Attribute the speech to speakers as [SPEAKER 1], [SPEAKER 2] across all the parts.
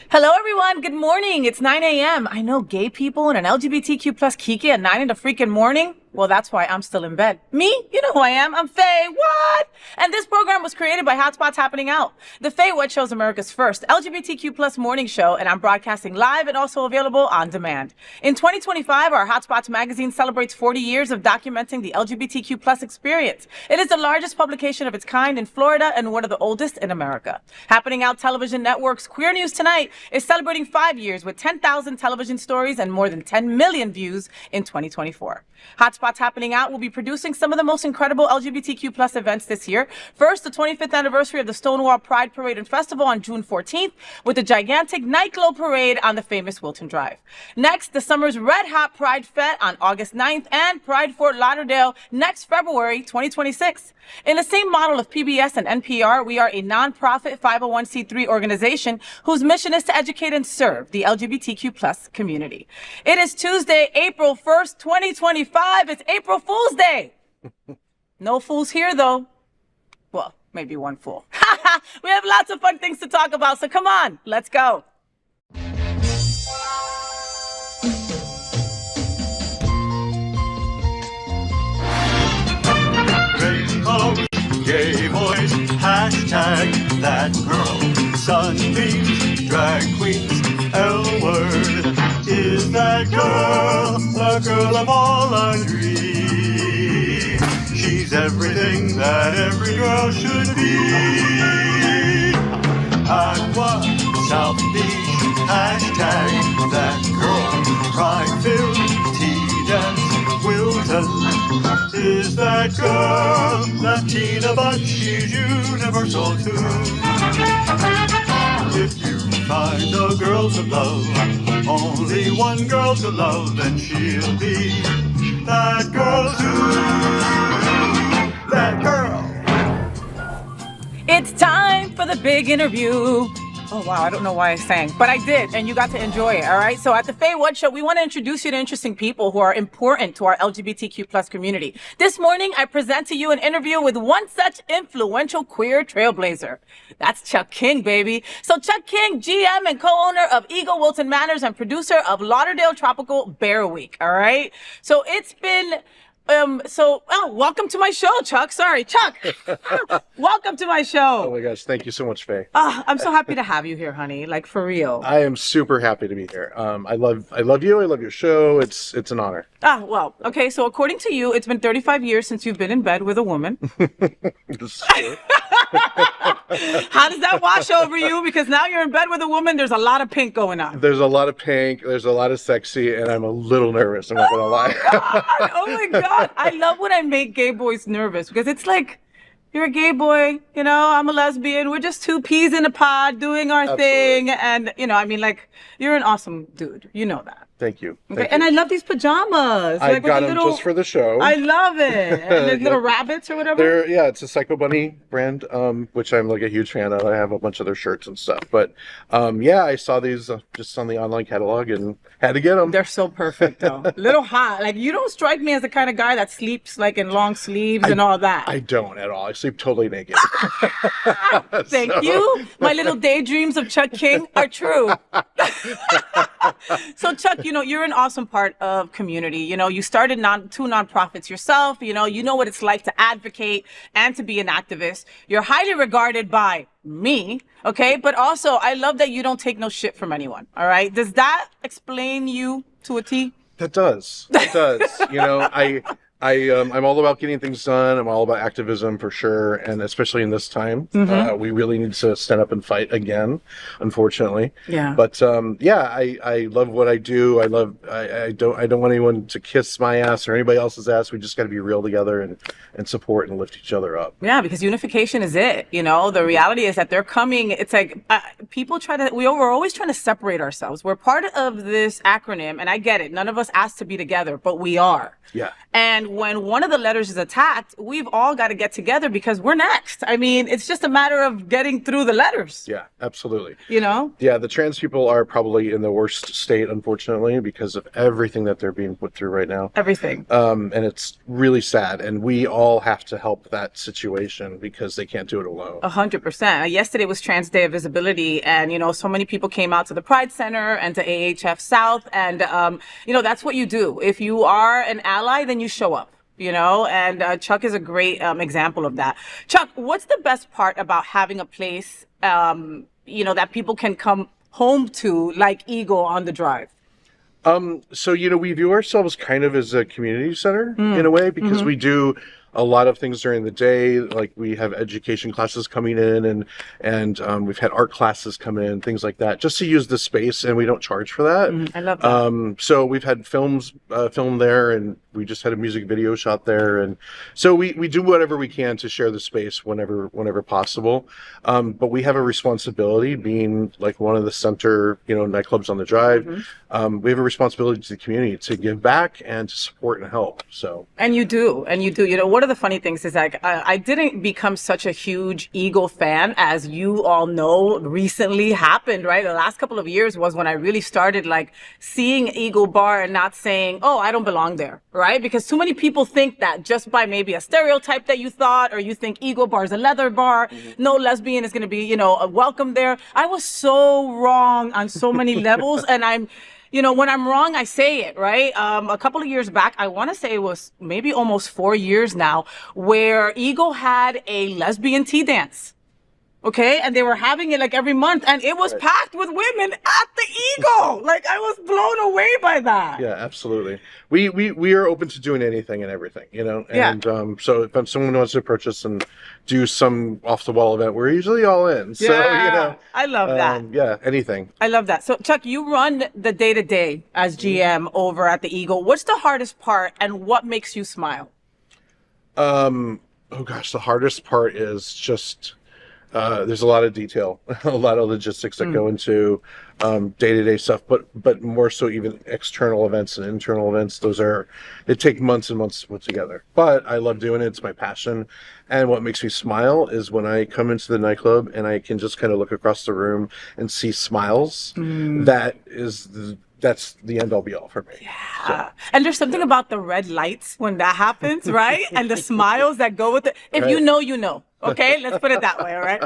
[SPEAKER 1] Hello, everyone. Good morning. It's 9 a.m. I know gay people and an LGBTQ plus Kiki at 9 in the freaking morning. Well, that's why I'm still in bed. Me? You know who I am. I'm FayWhat. And this program was created by Hotspots Happening Out. The FayWhat show is America's first LGBTQ plus morning show, and I'm broadcasting live and also available on demand. In 2025, our Hotspots magazine celebrates 40 years of documenting the LGBTQ plus experience. It is the largest publication of its kind in Florida and one of the oldest in America. Happening Out Television Network's Queer News Tonight is celebrating 5 years with 10,000 television stories and more than 10 million views in 2024. Hotspots Happening Out will be producing some of the most incredible LGBTQ plus events this year. First, the 25th anniversary of the Stonewall Pride Parade and Festival on June 14th with a gigantic nightglow parade on the famous Wilton Drive. Next, the summer's Red Hot Pride Fete on August 9th and Pride Fort Lauderdale next February 2026. In the same model of PBS and NPR, we are a nonprofit 501c3 organization whose mission is to educate and serve the LGBTQ plus community. It is Tuesday, April 1st, 2025. It's April Fool's Day. No fools here, though. Well, maybe one fool. We have lots of fun things to talk about, so come on, let's go.
[SPEAKER 2] Gay boys, hashtag that girl. Sunbeams, drag queens, L-word. Is that girl the girl of all I dream? She's everything that every girl should be. Aqua, South Beach, hashtag that girl. Pride-filled, tea-dance, Wilton. Is that girl Latina, but she's universal too. If you find a girl to love, only one girl to love, then she'll be that girl too. That girl.
[SPEAKER 1] It's time for the big interview. Oh, wow, I don't know why I sang, but I did, and you got to enjoy it, all right? So at the FayWhat Show, we want to introduce you to interesting people who are important to our LGBTQ plus community. This morning, I present to you an interview with one such influential queer trailblazer. That's Chuck King, baby. So Chuck King, GM and co-owner of Eagle Wilton Manors and producer of Lauderdale Tropical Bear Week, all right? So it's been... welcome to my show, Chuck. Sorry, Chuck. Welcome to my show.
[SPEAKER 3] Oh my gosh, thank you so much, Faye.
[SPEAKER 1] I'm so happy to have you here, honey. Like, for real.
[SPEAKER 3] I am super happy to be here. I love you. I love your show. It's an honor.
[SPEAKER 1] Well, okay. So according to you, it's been 35 years since you've been in bed with a woman. How does that wash over you? Because now you're in bed with a woman. There's a lot of pink going on.
[SPEAKER 3] There's a lot of pink. There's a lot of sexy, and I'm a little nervous. I'm not gonna lie.
[SPEAKER 1] Oh my God. I love when I make gay boys nervous because it's like, you're a gay boy, you know, I'm a lesbian. We're just two peas in a pod doing our thing. And, you know, I mean, like, you're an awesome dude. You know that.
[SPEAKER 3] Thank you.
[SPEAKER 1] Okay. And I love these pajamas.
[SPEAKER 3] I got them just for the show.
[SPEAKER 1] I love it. And the little rabbits or whatever.
[SPEAKER 3] It's a Psycho Bunny brand, which I'm like a huge fan of. I have a bunch of their shirts and stuff. But I saw these just on the online catalog and had to get them.
[SPEAKER 1] They're so perfect, though. Little hot. Like, you don't strike me as the kind of guy that sleeps like in long sleeves and all that.
[SPEAKER 3] I don't at all. I sleep totally naked.
[SPEAKER 1] Thank you. My little daydreams of Chuck King are true. So Chuck, you know, you're an awesome part of community. You know, you started two nonprofits yourself. You know what it's like to advocate and to be an activist. You're highly regarded by me, okay? But also, I love that you don't take no shit from anyone, all right? Does that explain you to a T?
[SPEAKER 3] That does. It does. You know, I'm all about getting things done. I'm all about activism for sure, and especially in this time, we really need to stand up and fight again. Unfortunately,
[SPEAKER 1] yeah.
[SPEAKER 3] But I love what I do. I don't want anyone to kiss my ass or anybody else's ass. We just got to be real together and support and lift each other up.
[SPEAKER 1] Yeah, because unification is it. You know, the reality is that they're coming. It's like people we're always trying to separate ourselves. We're part of this acronym, and I get it. None of us asked to be together, but we are.
[SPEAKER 3] Yeah.
[SPEAKER 1] And when one of the letters is attacked, we've all got to get together because we're next. I mean, it's just a matter of getting through the letters.
[SPEAKER 3] Yeah, absolutely.
[SPEAKER 1] You know?
[SPEAKER 3] Yeah, the trans people are probably in the worst state, unfortunately, because of everything that they're being put through right now.
[SPEAKER 1] Everything.
[SPEAKER 3] And it's really sad. And we all have to help that situation because they can't do it alone.
[SPEAKER 1] 100%. Yesterday was Trans Day of Visibility, and, you know, so many people came out to the Pride Center and to AHF South. And, you know, that's what you do. If you are an ally, then you show up. You know, and Chuck is a great example of that. Chuck, what's the best part about having a place, you know, that people can come home to, like Eagle on the Drive?
[SPEAKER 3] So, you know, we view ourselves kind of as a community center in a way, because we do a lot of things during the day. Like we have education classes coming in, and we've had art classes come in, things like that, just to use the space, and we don't charge for that.
[SPEAKER 1] I love that.
[SPEAKER 3] So we've had films filmed there, and we just had a music video shot there, and so we do whatever we can to share the space whenever possible. But we have a responsibility, being like one of the center, you know, nightclubs on the Drive. We have a responsibility to the community to give back and to support and help. So
[SPEAKER 1] and you do. You know, one of the funny things is like I didn't become such a huge Eagle fan, as you all know, recently happened, right? The last couple of years was when I really started like seeing Eagle Bar and not saying, oh, I don't belong there, right? Because too many people think that just by maybe a stereotype that you thought, or you think Eagle Bar is a leather bar, no lesbian is going to be, you know, welcome there. I was so wrong on so many levels, and you know, when I'm wrong, I say it, right? A couple of years back, I want to say it was maybe almost 4 years now, where Eagle had a lesbian tea dance. Okay, and they were having it like every month, and it was packed with women at the Eagle. Like, I was blown away by that.
[SPEAKER 3] yeah, absolutely. We are open to doing anything and everything, you know. And so if someone wants to approach us and do some off the wall event, we're usually all in. So you know,
[SPEAKER 1] I love that.
[SPEAKER 3] Yeah, anything.
[SPEAKER 1] I love that. So Chuck, you run the day-to-day as GM over at the Eagle. What's the hardest part, and what makes you smile?
[SPEAKER 3] Oh gosh, the hardest part is just there's a lot of detail, a lot of logistics that go into day-to-day stuff, but more so even external events and internal events. It take months and months to put together. But I love doing it. It's my passion. And what makes me smile is when I come into the nightclub and I can just kind of look across the room and see smiles. That's the end all be all for me.
[SPEAKER 1] Yeah.
[SPEAKER 3] So,
[SPEAKER 1] And there's something about the red lights when that happens, right? And the smiles that go with it. If you know, you know. Okay, let's put it that way, all right?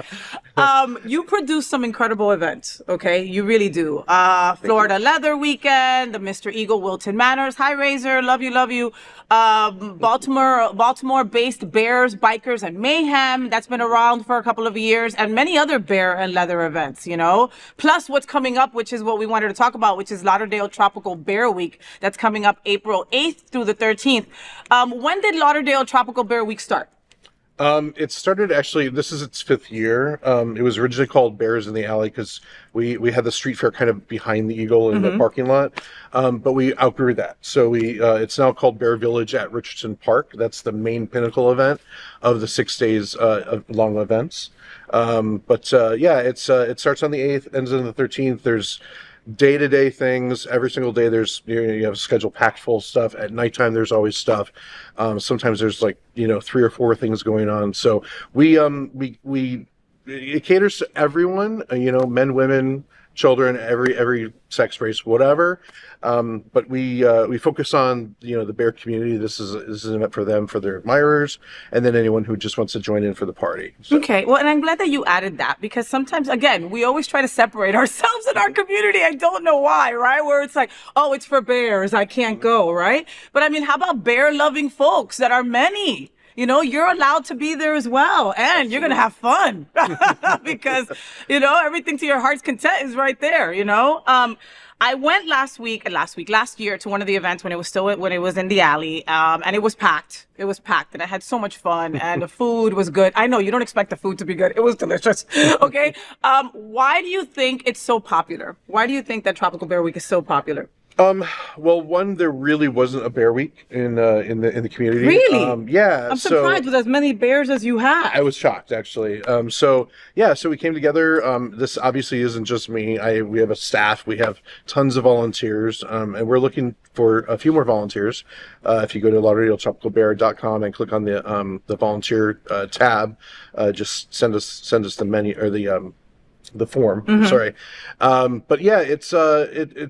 [SPEAKER 1] You produce some incredible events, okay? You really do. Florida Leather Weekend, the Mr. Eagle Wilton Manors, Hi Razor, love you. Baltimore-based Bears, Bikers, and Mayhem, that's been around for a couple of years, and many other bear and leather events, you know? Plus what's coming up, which is what we wanted to talk about, which is Lauderdale Tropical Bear Week. That's coming up April 8th through the 13th. When did Lauderdale Tropical Bear Week start?
[SPEAKER 3] It started, actually, this is its 5th year. It was originally called Bears in the Alley because we had the street fair kind of behind the Eagle in the parking lot. But we outgrew that. So it's now called Bear Village at Richardson Park. That's the main pinnacle event of the 6 days of long events. It starts on the 8th, ends on the 13th. There's day-to-day things every single day. There's you have a schedule packed full of stuff. At nighttime there's always stuff. Sometimes there's 3 or 4 things going on. So it caters to everyone, men, women, children, every sex, race, whatever. But we focus on the bear community. This is an event for them, for their admirers, and then anyone who just wants to join in for the party. So.
[SPEAKER 1] Okay, well, and I'm glad that you added that, because sometimes, again, we always try to separate ourselves in our community. I don't know why, right? Where it's like, oh, it's for bears, I can't go, right? But I mean, how about bear-loving folks that are many? You're allowed to be there as well, and you're going to have fun because, everything to your heart's content is right there, I went last year to one of the events when it was in the alley, and it was packed. It was packed, and I had so much fun, and the food was good. I know you don't expect the food to be good. It was delicious. Okay. Why do you think it's so popular? Why do you think that Tropical Bear Week is so popular?
[SPEAKER 3] Well, one, there really wasn't a bear week in the community.
[SPEAKER 1] Really?
[SPEAKER 3] Yeah.
[SPEAKER 1] I'm
[SPEAKER 3] so
[SPEAKER 1] surprised with as many bears as you have.
[SPEAKER 3] I was shocked, actually. So we came together. This obviously isn't just me. We have a staff. We have tons of volunteers, and we're looking for a few more volunteers. If you go to lauderdale.com and click on the volunteer tab, just send us the menu or the form. Sorry. But yeah, it's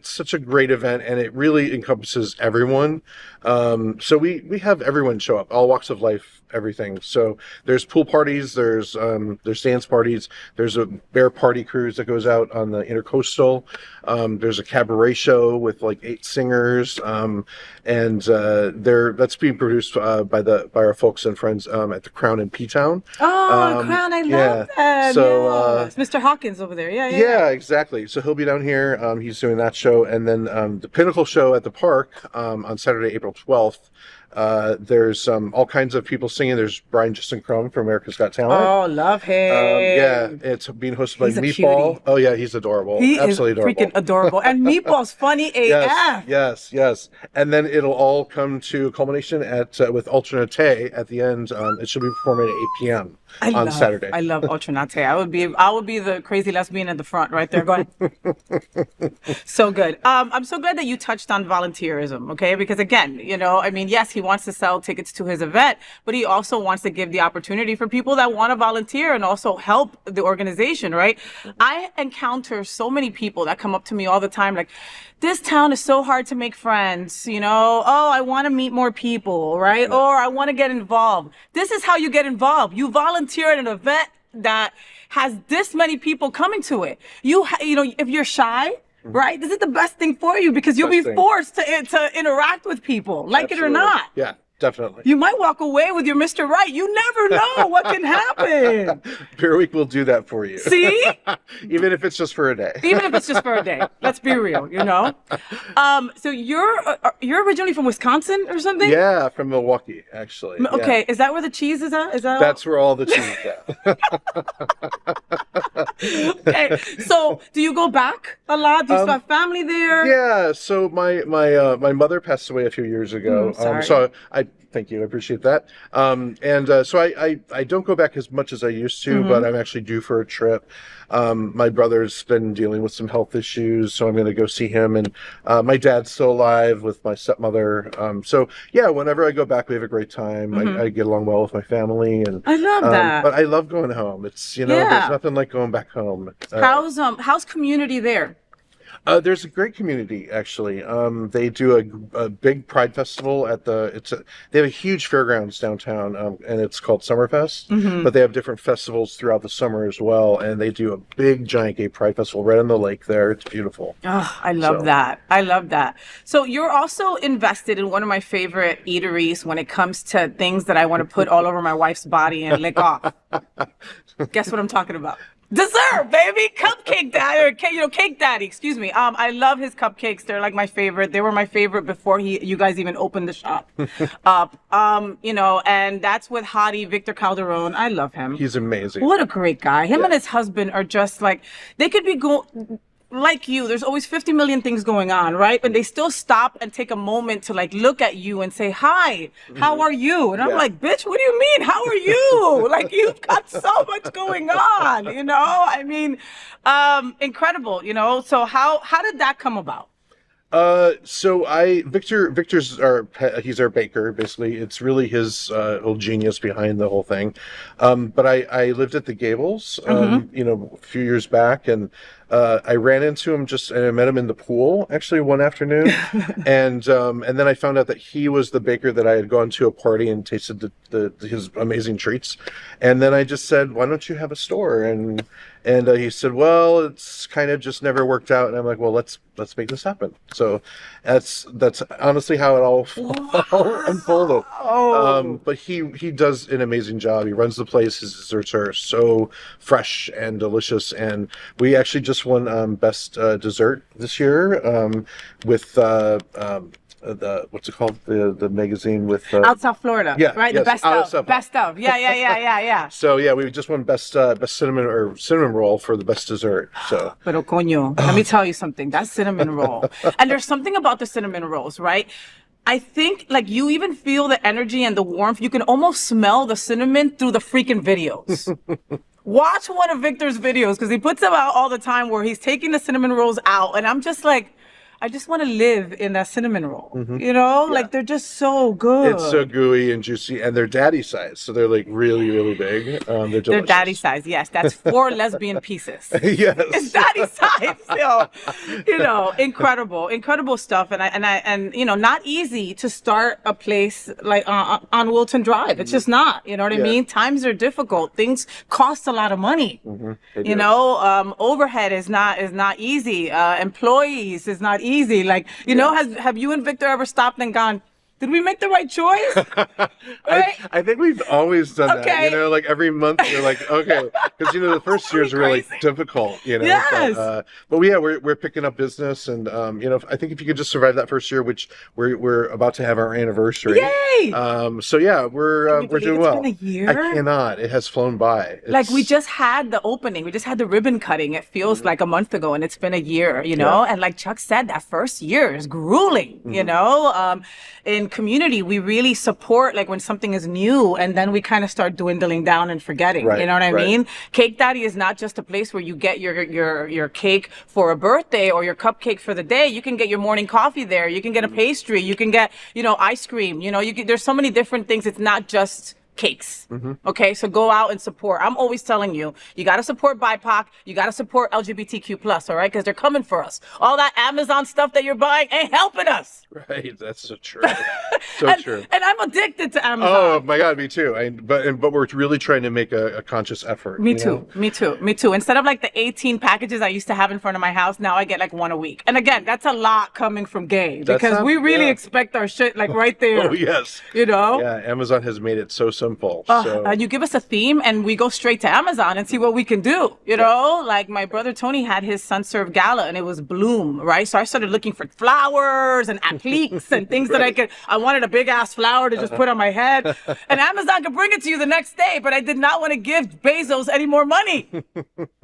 [SPEAKER 3] such a great event, and it really encompasses everyone. So we have everyone show up, all walks of life, everything. So there's pool parties, there's dance parties, there's a bear party cruise that goes out on the intercoastal. There's a cabaret show with like 8 singers, and that's being produced by our folks and friends at the Crown in P-Town.
[SPEAKER 1] Oh, Crown, I love that.
[SPEAKER 3] So
[SPEAKER 1] yes. Mr. Hawkins over there.
[SPEAKER 3] Yeah, exactly. So he'll be down here. He's doing that show, and then the Pinnacle show at the park on Saturday, April 12th. There's all kinds of people singing. There's Brian Justin Crumb from America's Got Talent.
[SPEAKER 1] Oh, love him.
[SPEAKER 3] Yeah, it's being hosted by
[SPEAKER 1] He's a
[SPEAKER 3] Meatball.
[SPEAKER 1] cutie.
[SPEAKER 3] Oh yeah, he's adorable.
[SPEAKER 1] He
[SPEAKER 3] Absolutely
[SPEAKER 1] is
[SPEAKER 3] adorable.
[SPEAKER 1] freaking adorable. And Meatball's funny AF.
[SPEAKER 3] Yes. And then it'll all come to culmination with Alternate at the end. It should be performing at 8 p.m. on Saturday.
[SPEAKER 1] I love Alternate. I would be the crazy lesbian at the front right there going. So good. I'm so glad that you touched on volunteerism, okay? Because again, yes, he wants to sell tickets to his event, but he also wants to give the opportunity for people that want to volunteer and also help the organization, right? I encounter so many people that come up to me all the time like, this town is so hard to make friends, oh, I want to meet more people, right? Yeah. Or I want to get involved. This is how you get involved. You volunteer at an event that has this many people coming to it. If you're shy, right, this is the best thing for you because you'll be forced to interact with people, like Absolutely. It or not.
[SPEAKER 3] Yeah. Definitely.
[SPEAKER 1] You might walk away with your Mr. Right. You never know what can happen.
[SPEAKER 3] Beer Week will do that for you.
[SPEAKER 1] See?
[SPEAKER 3] Even if it's just for a day.
[SPEAKER 1] Even if it's just for a day. Let's be real, So you're originally from Wisconsin or something?
[SPEAKER 3] Yeah, from Milwaukee, actually.
[SPEAKER 1] Okay,
[SPEAKER 3] yeah.
[SPEAKER 1] Is that where the cheese is at?
[SPEAKER 3] That's where all the cheese is at.
[SPEAKER 1] Okay, so do you go back a lot? Do you still have family there?
[SPEAKER 3] Yeah, so my mother passed away a few years ago.
[SPEAKER 1] Sorry.
[SPEAKER 3] Thank you. I appreciate that. So I don't go back as much as I used to, but I'm actually due for a trip. My brother's been dealing with some health issues, so I'm going to go see him. And my dad's still alive with my stepmother. So yeah, whenever I go back, we have a great time. I get along well with my family, and
[SPEAKER 1] I love that.
[SPEAKER 3] But I love going home. It's there's nothing like going back home.
[SPEAKER 1] How's community there?
[SPEAKER 3] There's a great community, actually. They do a big Pride Festival they have a huge fairgrounds downtown, and it's called Summerfest. But they have different festivals throughout the summer as well, and they do a big, giant gay Pride Festival right on the lake there. It's beautiful.
[SPEAKER 1] Oh, I love that. I love that. So you're also invested in one of my favorite eateries when it comes to things that I want to put all over my wife's body and lick off. Guess what I'm talking about? Dessert, baby, cupcake daddy, or cake daddy. Excuse me. I love his cupcakes. They're like my favorite. They were my favorite before you guys even opened the shop. And that's with Hottie Victor Calderon. I love him.
[SPEAKER 3] He's amazing.
[SPEAKER 1] What a great guy. Him and his husband are just like they could be like you, there's always 50 million things going on, right? But they still stop and take a moment to like look at you and say, hi, how are you? And I'm like, bitch, what do you mean? How are you? Like, you've got so much going on, incredible, So how did that come about?
[SPEAKER 3] Victor's he's our baker, basically. It's really his whole genius behind the whole thing. But I lived at the Gables, a few years back, and I ran into him and I met him in the pool actually one afternoon, and then I found out that he was the baker that I had gone to a party and tasted his amazing treats, and then I just said, why don't you have a store? And he said, well, it's kind of just never worked out. And I'm like, well, let's make this happen. So that's honestly how it all unfolded. But he does an amazing job. He runs the place. His desserts are so fresh and delicious. And we actually just won best dessert this year with what's it called? The magazine with
[SPEAKER 1] Out South Florida.
[SPEAKER 3] yeah,
[SPEAKER 1] Right.
[SPEAKER 3] yes,
[SPEAKER 1] The best
[SPEAKER 3] Out
[SPEAKER 1] of.
[SPEAKER 3] of South-
[SPEAKER 1] Best of. Yeah.
[SPEAKER 3] So yeah, we just won best cinnamon roll for the best dessert. So
[SPEAKER 1] Pero coño, let me tell you something. That cinnamon roll. And there's something about the cinnamon rolls, right? I think like you even feel the energy and the warmth. You can almost smell the cinnamon through the freaking videos. Watch one of Victor's videos because he puts them out all the time where he's taking the cinnamon rolls out. And I'm just like, I just want to live in that cinnamon roll. You know, like they're just so good.
[SPEAKER 3] it's so gooey and juicy, and they're daddy size, so they're like really, really big. They're delicious.
[SPEAKER 1] They're daddy size. Yes, that's 4 lesbian pieces.
[SPEAKER 3] Yes.
[SPEAKER 1] It's daddy size. You know, incredible stuff. And you know, not easy to start a place like on Wilton Drive. It's just not. You know what I mean? Times are difficult. Things cost a lot of money. You know, overhead is not easy. Employees is not easy. Like, you know, have you and Victor ever stopped and gone, did we make the right choice? Right?
[SPEAKER 3] I think we've always done that.
[SPEAKER 1] Okay.
[SPEAKER 3] You know, like every month we're like, okay, because you know the first years are really
[SPEAKER 1] Crazy.
[SPEAKER 3] difficult. You know,
[SPEAKER 1] Yes.
[SPEAKER 3] but yeah, we're picking up business, and you know, I think if you could just survive that first year, which we're about to have our anniversary.
[SPEAKER 1] Yay!
[SPEAKER 3] So yeah, we're
[SPEAKER 1] believe
[SPEAKER 3] doing
[SPEAKER 1] it's
[SPEAKER 3] well.
[SPEAKER 1] been a year?
[SPEAKER 3] I cannot. It has flown by.
[SPEAKER 1] Like we
[SPEAKER 3] It's-
[SPEAKER 1] just had the opening, we just had the ribbon cutting. It feels like a month ago, and it's been a year, you know. And like Chuck said, that first year is grueling, you know. In community, we really support like when something is new, and then we kind of start dwindling down and forgetting.
[SPEAKER 3] Right,
[SPEAKER 1] You know what I
[SPEAKER 3] right.
[SPEAKER 1] mean? Cake Daddy is not just a place where you get your cake for a birthday or your cupcake for the day. You can get your morning coffee there. You can get a pastry. You can get, you know, ice cream. You know, there's so many different things. It's not just cakes. Okay, so go out and support. I'm always telling you, you got to support BIPOC. You got to support LGBTQ plus. All right, because they're coming for us. All that Amazon stuff that you're buying ain't helping us.
[SPEAKER 3] Right. That's so true. So
[SPEAKER 1] and,
[SPEAKER 3] true.
[SPEAKER 1] And I'm addicted to Amazon.
[SPEAKER 3] Oh my God, me too. But we're really trying to make a conscious effort.
[SPEAKER 1] Me
[SPEAKER 3] you
[SPEAKER 1] too.
[SPEAKER 3] know?
[SPEAKER 1] Me too. Instead of like the 18 packages I used to have in front of my house, now I get like 1 a week. And again, that's a lot coming from gay because we really expect our shit like right there.
[SPEAKER 3] Oh yes.
[SPEAKER 1] You know?
[SPEAKER 3] Yeah, Amazon has made it so simple. So
[SPEAKER 1] You give us a theme and we go straight to Amazon and see what we can do. You know, like my brother Tony had his Sun Serve Gala and it was Bloom, right? So I started looking for flowers and appliques and things that I wanted a big ass flower to just put on my head. And Amazon could bring it to you the next day, but I did not want to give Bezos any more money.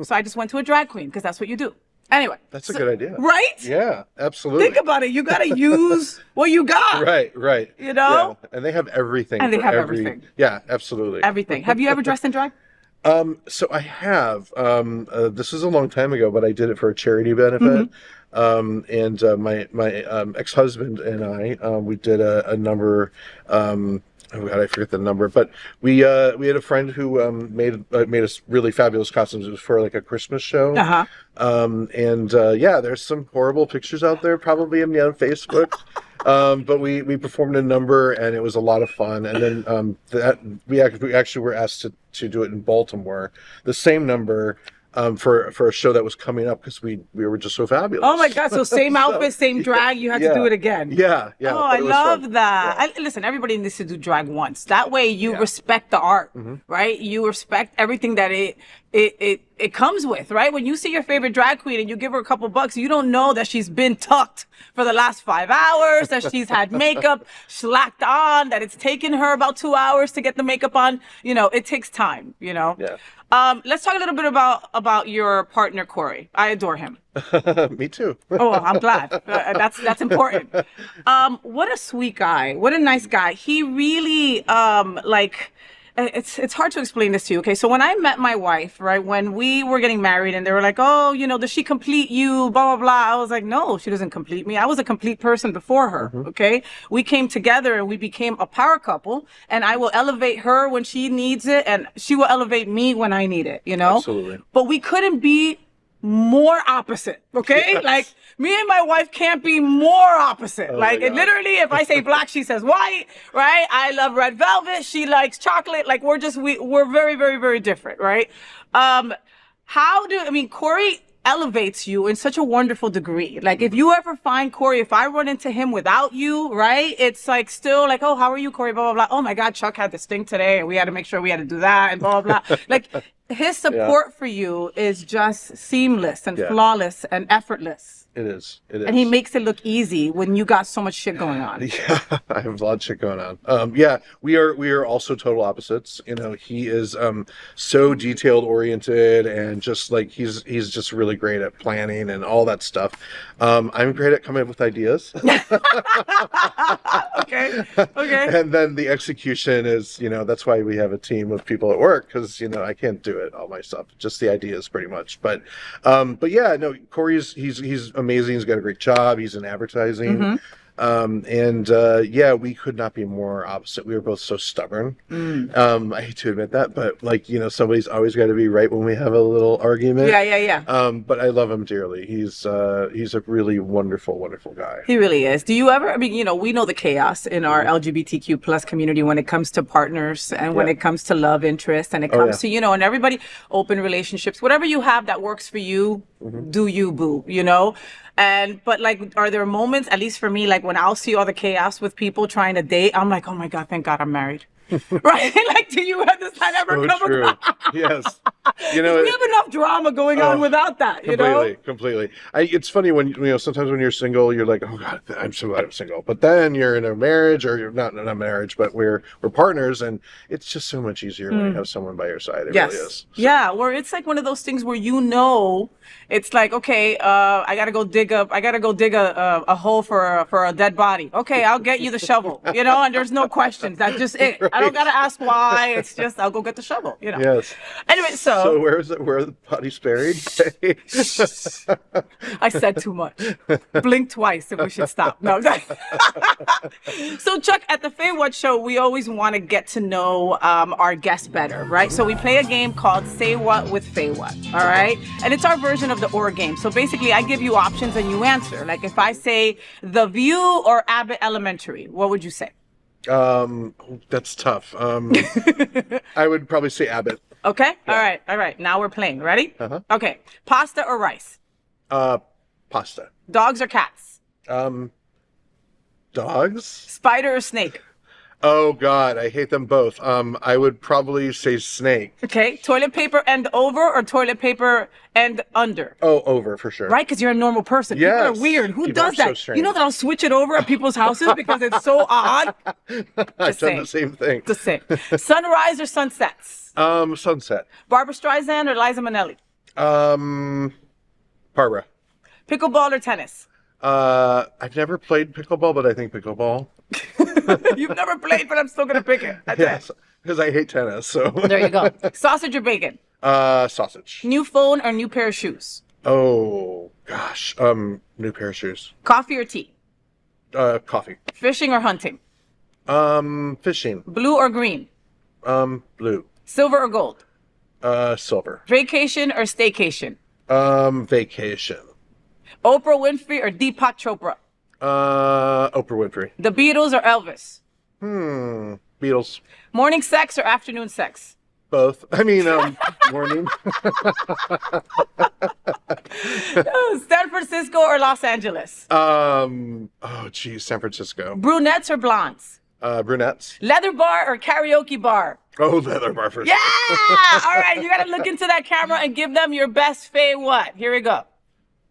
[SPEAKER 1] So I just went to a drag queen because that's what you do. Anyway.
[SPEAKER 3] that's a good idea.
[SPEAKER 1] Right?
[SPEAKER 3] Yeah, absolutely.
[SPEAKER 1] Think about it. You got to use what you got.
[SPEAKER 3] Right.
[SPEAKER 1] You know?
[SPEAKER 3] Yeah. And they have everything.
[SPEAKER 1] And they
[SPEAKER 3] for
[SPEAKER 1] have
[SPEAKER 3] every-
[SPEAKER 1] everything.
[SPEAKER 3] Yeah, absolutely.
[SPEAKER 1] Everything. Have you ever dressed in drag?
[SPEAKER 3] So I have. This is a long time ago, but I did it for a charity benefit. And my ex-husband and I, we did a number. Oh God, I forget the number, but we had a friend who made us really fabulous costumes. It was for like a Christmas show. Yeah, there's some horrible pictures out there, probably on Facebook. But we performed a number and it was a lot of fun. And then we actually were asked to do it in Baltimore, the same number. For a show that was coming up because we were just so fabulous.
[SPEAKER 1] Oh my God! So same outfit, same drag. You had to do it again.
[SPEAKER 3] Yeah.
[SPEAKER 1] Oh,
[SPEAKER 3] but
[SPEAKER 1] I
[SPEAKER 3] it was
[SPEAKER 1] love
[SPEAKER 3] fun.
[SPEAKER 1] that. Listen, everybody needs to do drag once. That way, you respect the art, right? You respect everything that it comes with, right? When you see your favorite drag queen and you give her a couple bucks, you don't know that she's been tucked for the last 5 hours, that she's had makeup slacked on, that it's taken her about 2 hours to get the makeup on. You know, it takes time. You know.
[SPEAKER 3] Yeah.
[SPEAKER 1] Let's talk a little bit about your partner, Corey. I adore him.
[SPEAKER 3] Me too.
[SPEAKER 1] Oh, I'm glad. That's important. What a sweet guy. What a nice guy. He really, it's hard to explain this to you. Okay. So when I met my wife, right, when we were getting married and they were like, oh, you know, does she complete you? Blah, blah, blah. I was like, no, she doesn't complete me. I was a complete person before her. Okay. We came together and we became a power couple, and I will elevate her when she needs it and she will elevate me when I need it, you know?
[SPEAKER 3] Absolutely.
[SPEAKER 1] But we couldn't be more opposite, okay?
[SPEAKER 3] Yes.
[SPEAKER 1] Like, me and my wife can't be more opposite.
[SPEAKER 3] Oh
[SPEAKER 1] like,
[SPEAKER 3] my God.
[SPEAKER 1] literally, if I say black, she says white, right? I love red velvet. She likes chocolate. Like, we're very, very, very different, right? Corey elevates you in such a wonderful degree. Like, if you ever find Corey, if I run into him without you, right? It's like still like, oh, how are you, Corey? Blah, blah, blah. Oh my God, Chuck had this thing today and we had to make sure we had to do that and blah, blah, blah. Like, his support for you is just seamless and flawless and effortless.
[SPEAKER 3] It is. It is.
[SPEAKER 1] And he makes it look easy when you got so much shit going on.
[SPEAKER 3] Yeah, I have a lot of shit going on. Yeah, we are also total opposites. You know, he is so detailed oriented and just like he's just really great at planning and all that stuff. I'm great at coming up with ideas.
[SPEAKER 1] Okay.
[SPEAKER 3] And then the execution is, you know, that's why we have a team of people at work, because, you know, I can't do it all myself. Just the ideas pretty much. But yeah, no, Corey's he's amazing. He's got a great job. He's in advertising. Yeah, we could not be more opposite. We were both so stubborn. I hate to admit that, but like, you know, somebody's always got to be right when we have a little argument.
[SPEAKER 1] Yeah.
[SPEAKER 3] But I love him dearly. He's a really wonderful, wonderful guy.
[SPEAKER 1] He really is. Do you ever, I mean, you know, we know the chaos in our LGBTQ plus community when it comes to partners and when it comes to love interest and it comes to, you know, and everybody, open relationships, whatever you have that works for you, do you, boo, you know? But like, are there moments, at least for me, like when I'll see all the chaos with people trying to date, I'm like, oh my God, thank God I'm married. Right? Like, do you have this time ever come
[SPEAKER 3] true. Yes. You know,
[SPEAKER 1] we have enough drama going on without that, you know?
[SPEAKER 3] Completely. It's funny when, you know, sometimes when you're single, you're like, oh God, I'm so glad I'm single. But then you're in a marriage, or you're not in a marriage, but we're partners, and it's just so much easier when you have someone by your side. It really is. So.
[SPEAKER 1] Yeah, where it's like one of those things where, you know, it's like, okay, I gotta go dig a hole for a dead body. Okay, I'll get you the shovel, you know, and there's no questions. That's just it. Right. I don't gotta ask why. It's just, I'll go get the shovel, you know.
[SPEAKER 3] Yes.
[SPEAKER 1] Anyway, so
[SPEAKER 3] where are the bodies buried?
[SPEAKER 1] I said too much. Blink twice if we should stop. No. So Chuck, at the FayWhat show, we always want to get to know our guests better, right? So we play a game called Say What with FayWhat, all right? And it's our version of the or game. So basically, I give you options and you answer. Like if I say The View or Abbott Elementary, what would you say?
[SPEAKER 3] That's tough. I would probably say Abbott.
[SPEAKER 1] Okay. Yeah. All right. Now we're playing. Ready? Okay. Pasta or rice?
[SPEAKER 3] Pasta.
[SPEAKER 1] Dogs or cats?
[SPEAKER 3] Dogs.
[SPEAKER 1] Spider or snake?
[SPEAKER 3] Oh God, I hate them both. I would probably say snake.
[SPEAKER 1] Okay. Toilet paper end over or toilet paper end under?
[SPEAKER 3] Oh, over for sure.
[SPEAKER 1] Right, because you're a normal person.
[SPEAKER 3] Yes.
[SPEAKER 1] People are weird. Who
[SPEAKER 3] People
[SPEAKER 1] does that?
[SPEAKER 3] So
[SPEAKER 1] you know that I'll switch it over at people's houses because it's so odd.
[SPEAKER 3] I've done the same thing.
[SPEAKER 1] The same. Sunrise or sunsets?
[SPEAKER 3] Sunset.
[SPEAKER 1] Barbra Streisand or Liza Minnelli?
[SPEAKER 3] Barbara.
[SPEAKER 1] Pickleball or tennis?
[SPEAKER 3] I've never played pickleball, but I think pickleball.
[SPEAKER 1] You've never played, but I'm still gonna pick it.
[SPEAKER 3] Yes, because I hate tennis. So
[SPEAKER 1] there you go. Sausage or bacon?
[SPEAKER 3] Sausage.
[SPEAKER 1] New phone or new pair of shoes?
[SPEAKER 3] Oh gosh, new pair of shoes.
[SPEAKER 1] Coffee or tea?
[SPEAKER 3] Coffee.
[SPEAKER 1] Fishing or hunting?
[SPEAKER 3] Fishing.
[SPEAKER 1] Blue or green?
[SPEAKER 3] Blue.
[SPEAKER 1] Silver or gold?
[SPEAKER 3] Silver.
[SPEAKER 1] Vacation or staycation?
[SPEAKER 3] Vacation.
[SPEAKER 1] Oprah Winfrey or Deepak Chopra?
[SPEAKER 3] Oprah Winfrey.
[SPEAKER 1] The Beatles or Elvis?
[SPEAKER 3] Beatles.
[SPEAKER 1] Morning sex or afternoon sex?
[SPEAKER 3] Both. I mean, morning.
[SPEAKER 1] San Francisco or Los Angeles?
[SPEAKER 3] Oh geez, San Francisco.
[SPEAKER 1] Brunettes or blondes?
[SPEAKER 3] Brunettes.
[SPEAKER 1] Leather bar or karaoke bar?
[SPEAKER 3] Oh, leather bar for sure.
[SPEAKER 1] Yeah! All right, you gotta look into that camera and give them your best FayWhat. Here we go.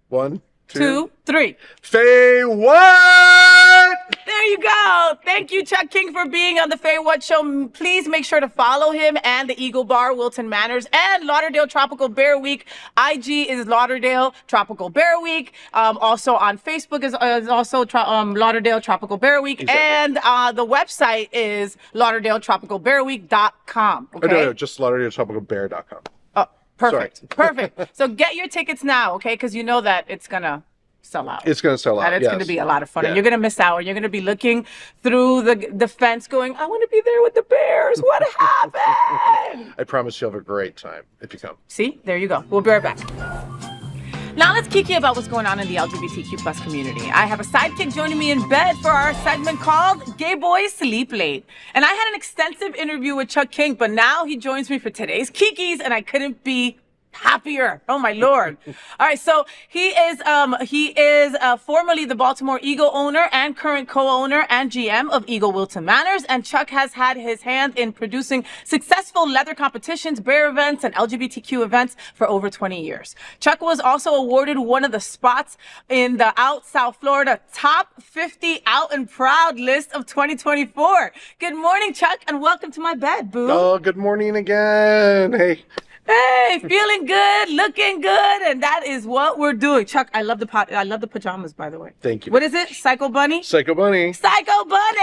[SPEAKER 3] 1,
[SPEAKER 1] 2, 3.
[SPEAKER 3] FayWhat!
[SPEAKER 1] There you go. Thank you, Chuck King, for being on the FayWhat show. Please make sure to follow him and the Eagle Wilton Manors and Lauderdale Tropical Bear Week. IG is Lauderdale Tropical Bear Week. Also on Facebook is also Lauderdale Tropical Bear Week. Exactly. And the website is lauderdaleTropicalBearWeek.com. Okay?
[SPEAKER 3] No, just lauderdaleTropicalBear.com.
[SPEAKER 1] Oh, perfect.
[SPEAKER 3] Sorry.
[SPEAKER 1] Perfect. So get your tickets now, okay? Because you know that it's going to sell out.
[SPEAKER 3] It's going to sell out.
[SPEAKER 1] And it's going to be a lot of fun. And you're going to miss out. And you're going to be looking through the fence going, I want to be there with the bears. What happened?
[SPEAKER 3] I promise you'll have a great time if you come.
[SPEAKER 1] See? There you go. We'll be right back. Now let's kiki about what's going on in the LGBTQ plus community. I have a sidekick joining me in bed for our segment called Gay Boys Sleep Late. And I had an extensive interview with Chuck King, but now he joins me for today's Kikis, and I couldn't be happier. Oh my Lord. All right. So he is formerly the Baltimore Eagle owner and current co-owner and GM of Eagle Wilton Manors. And Chuck has had his hand in producing successful leather competitions, bear events, and LGBTQ events for over 20 years. Chuck was also awarded one of the spots in the Out South Florida Top 50 Out and Proud list of 2024. Good morning, Chuck, and welcome to my bed, boo.
[SPEAKER 3] Oh, good morning again. Hey.
[SPEAKER 1] Hey, feeling good, looking good, and that is what we're doing. Chuck, I love the pajamas, by the way.
[SPEAKER 3] Thank you.
[SPEAKER 1] What is it? Psycho Bunny?
[SPEAKER 3] Psycho Bunny.
[SPEAKER 1] Psycho Bunny!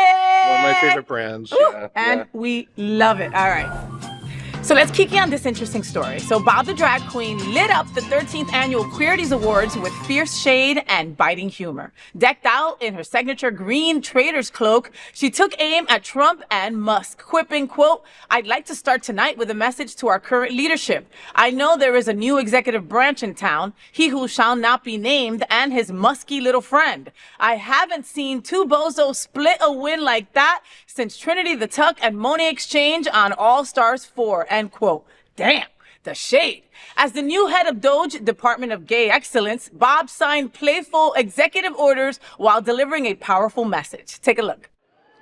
[SPEAKER 3] One of my favorite brands.
[SPEAKER 1] Ooh, and we love it. All right. So let's Kiki on this interesting story. So Bob the Drag Queen lit up the 13th annual Queerties Awards with fierce shade and biting humor. Decked out in her signature green trader's cloak, she took aim at Trump and Musk, quipping, quote, "I'd like to start tonight with a message to our current leadership. I know there is a new executive branch in town, he who shall not be named, and his musky little friend. I haven't seen two bozos split a win like that since Trinity the Tuck and Monet Exchange on All Stars 4, end quote. Damn, the shade. As the new head of Doge Department of Gay Excellence, Bob signed playful executive orders while delivering a powerful message. Take a look.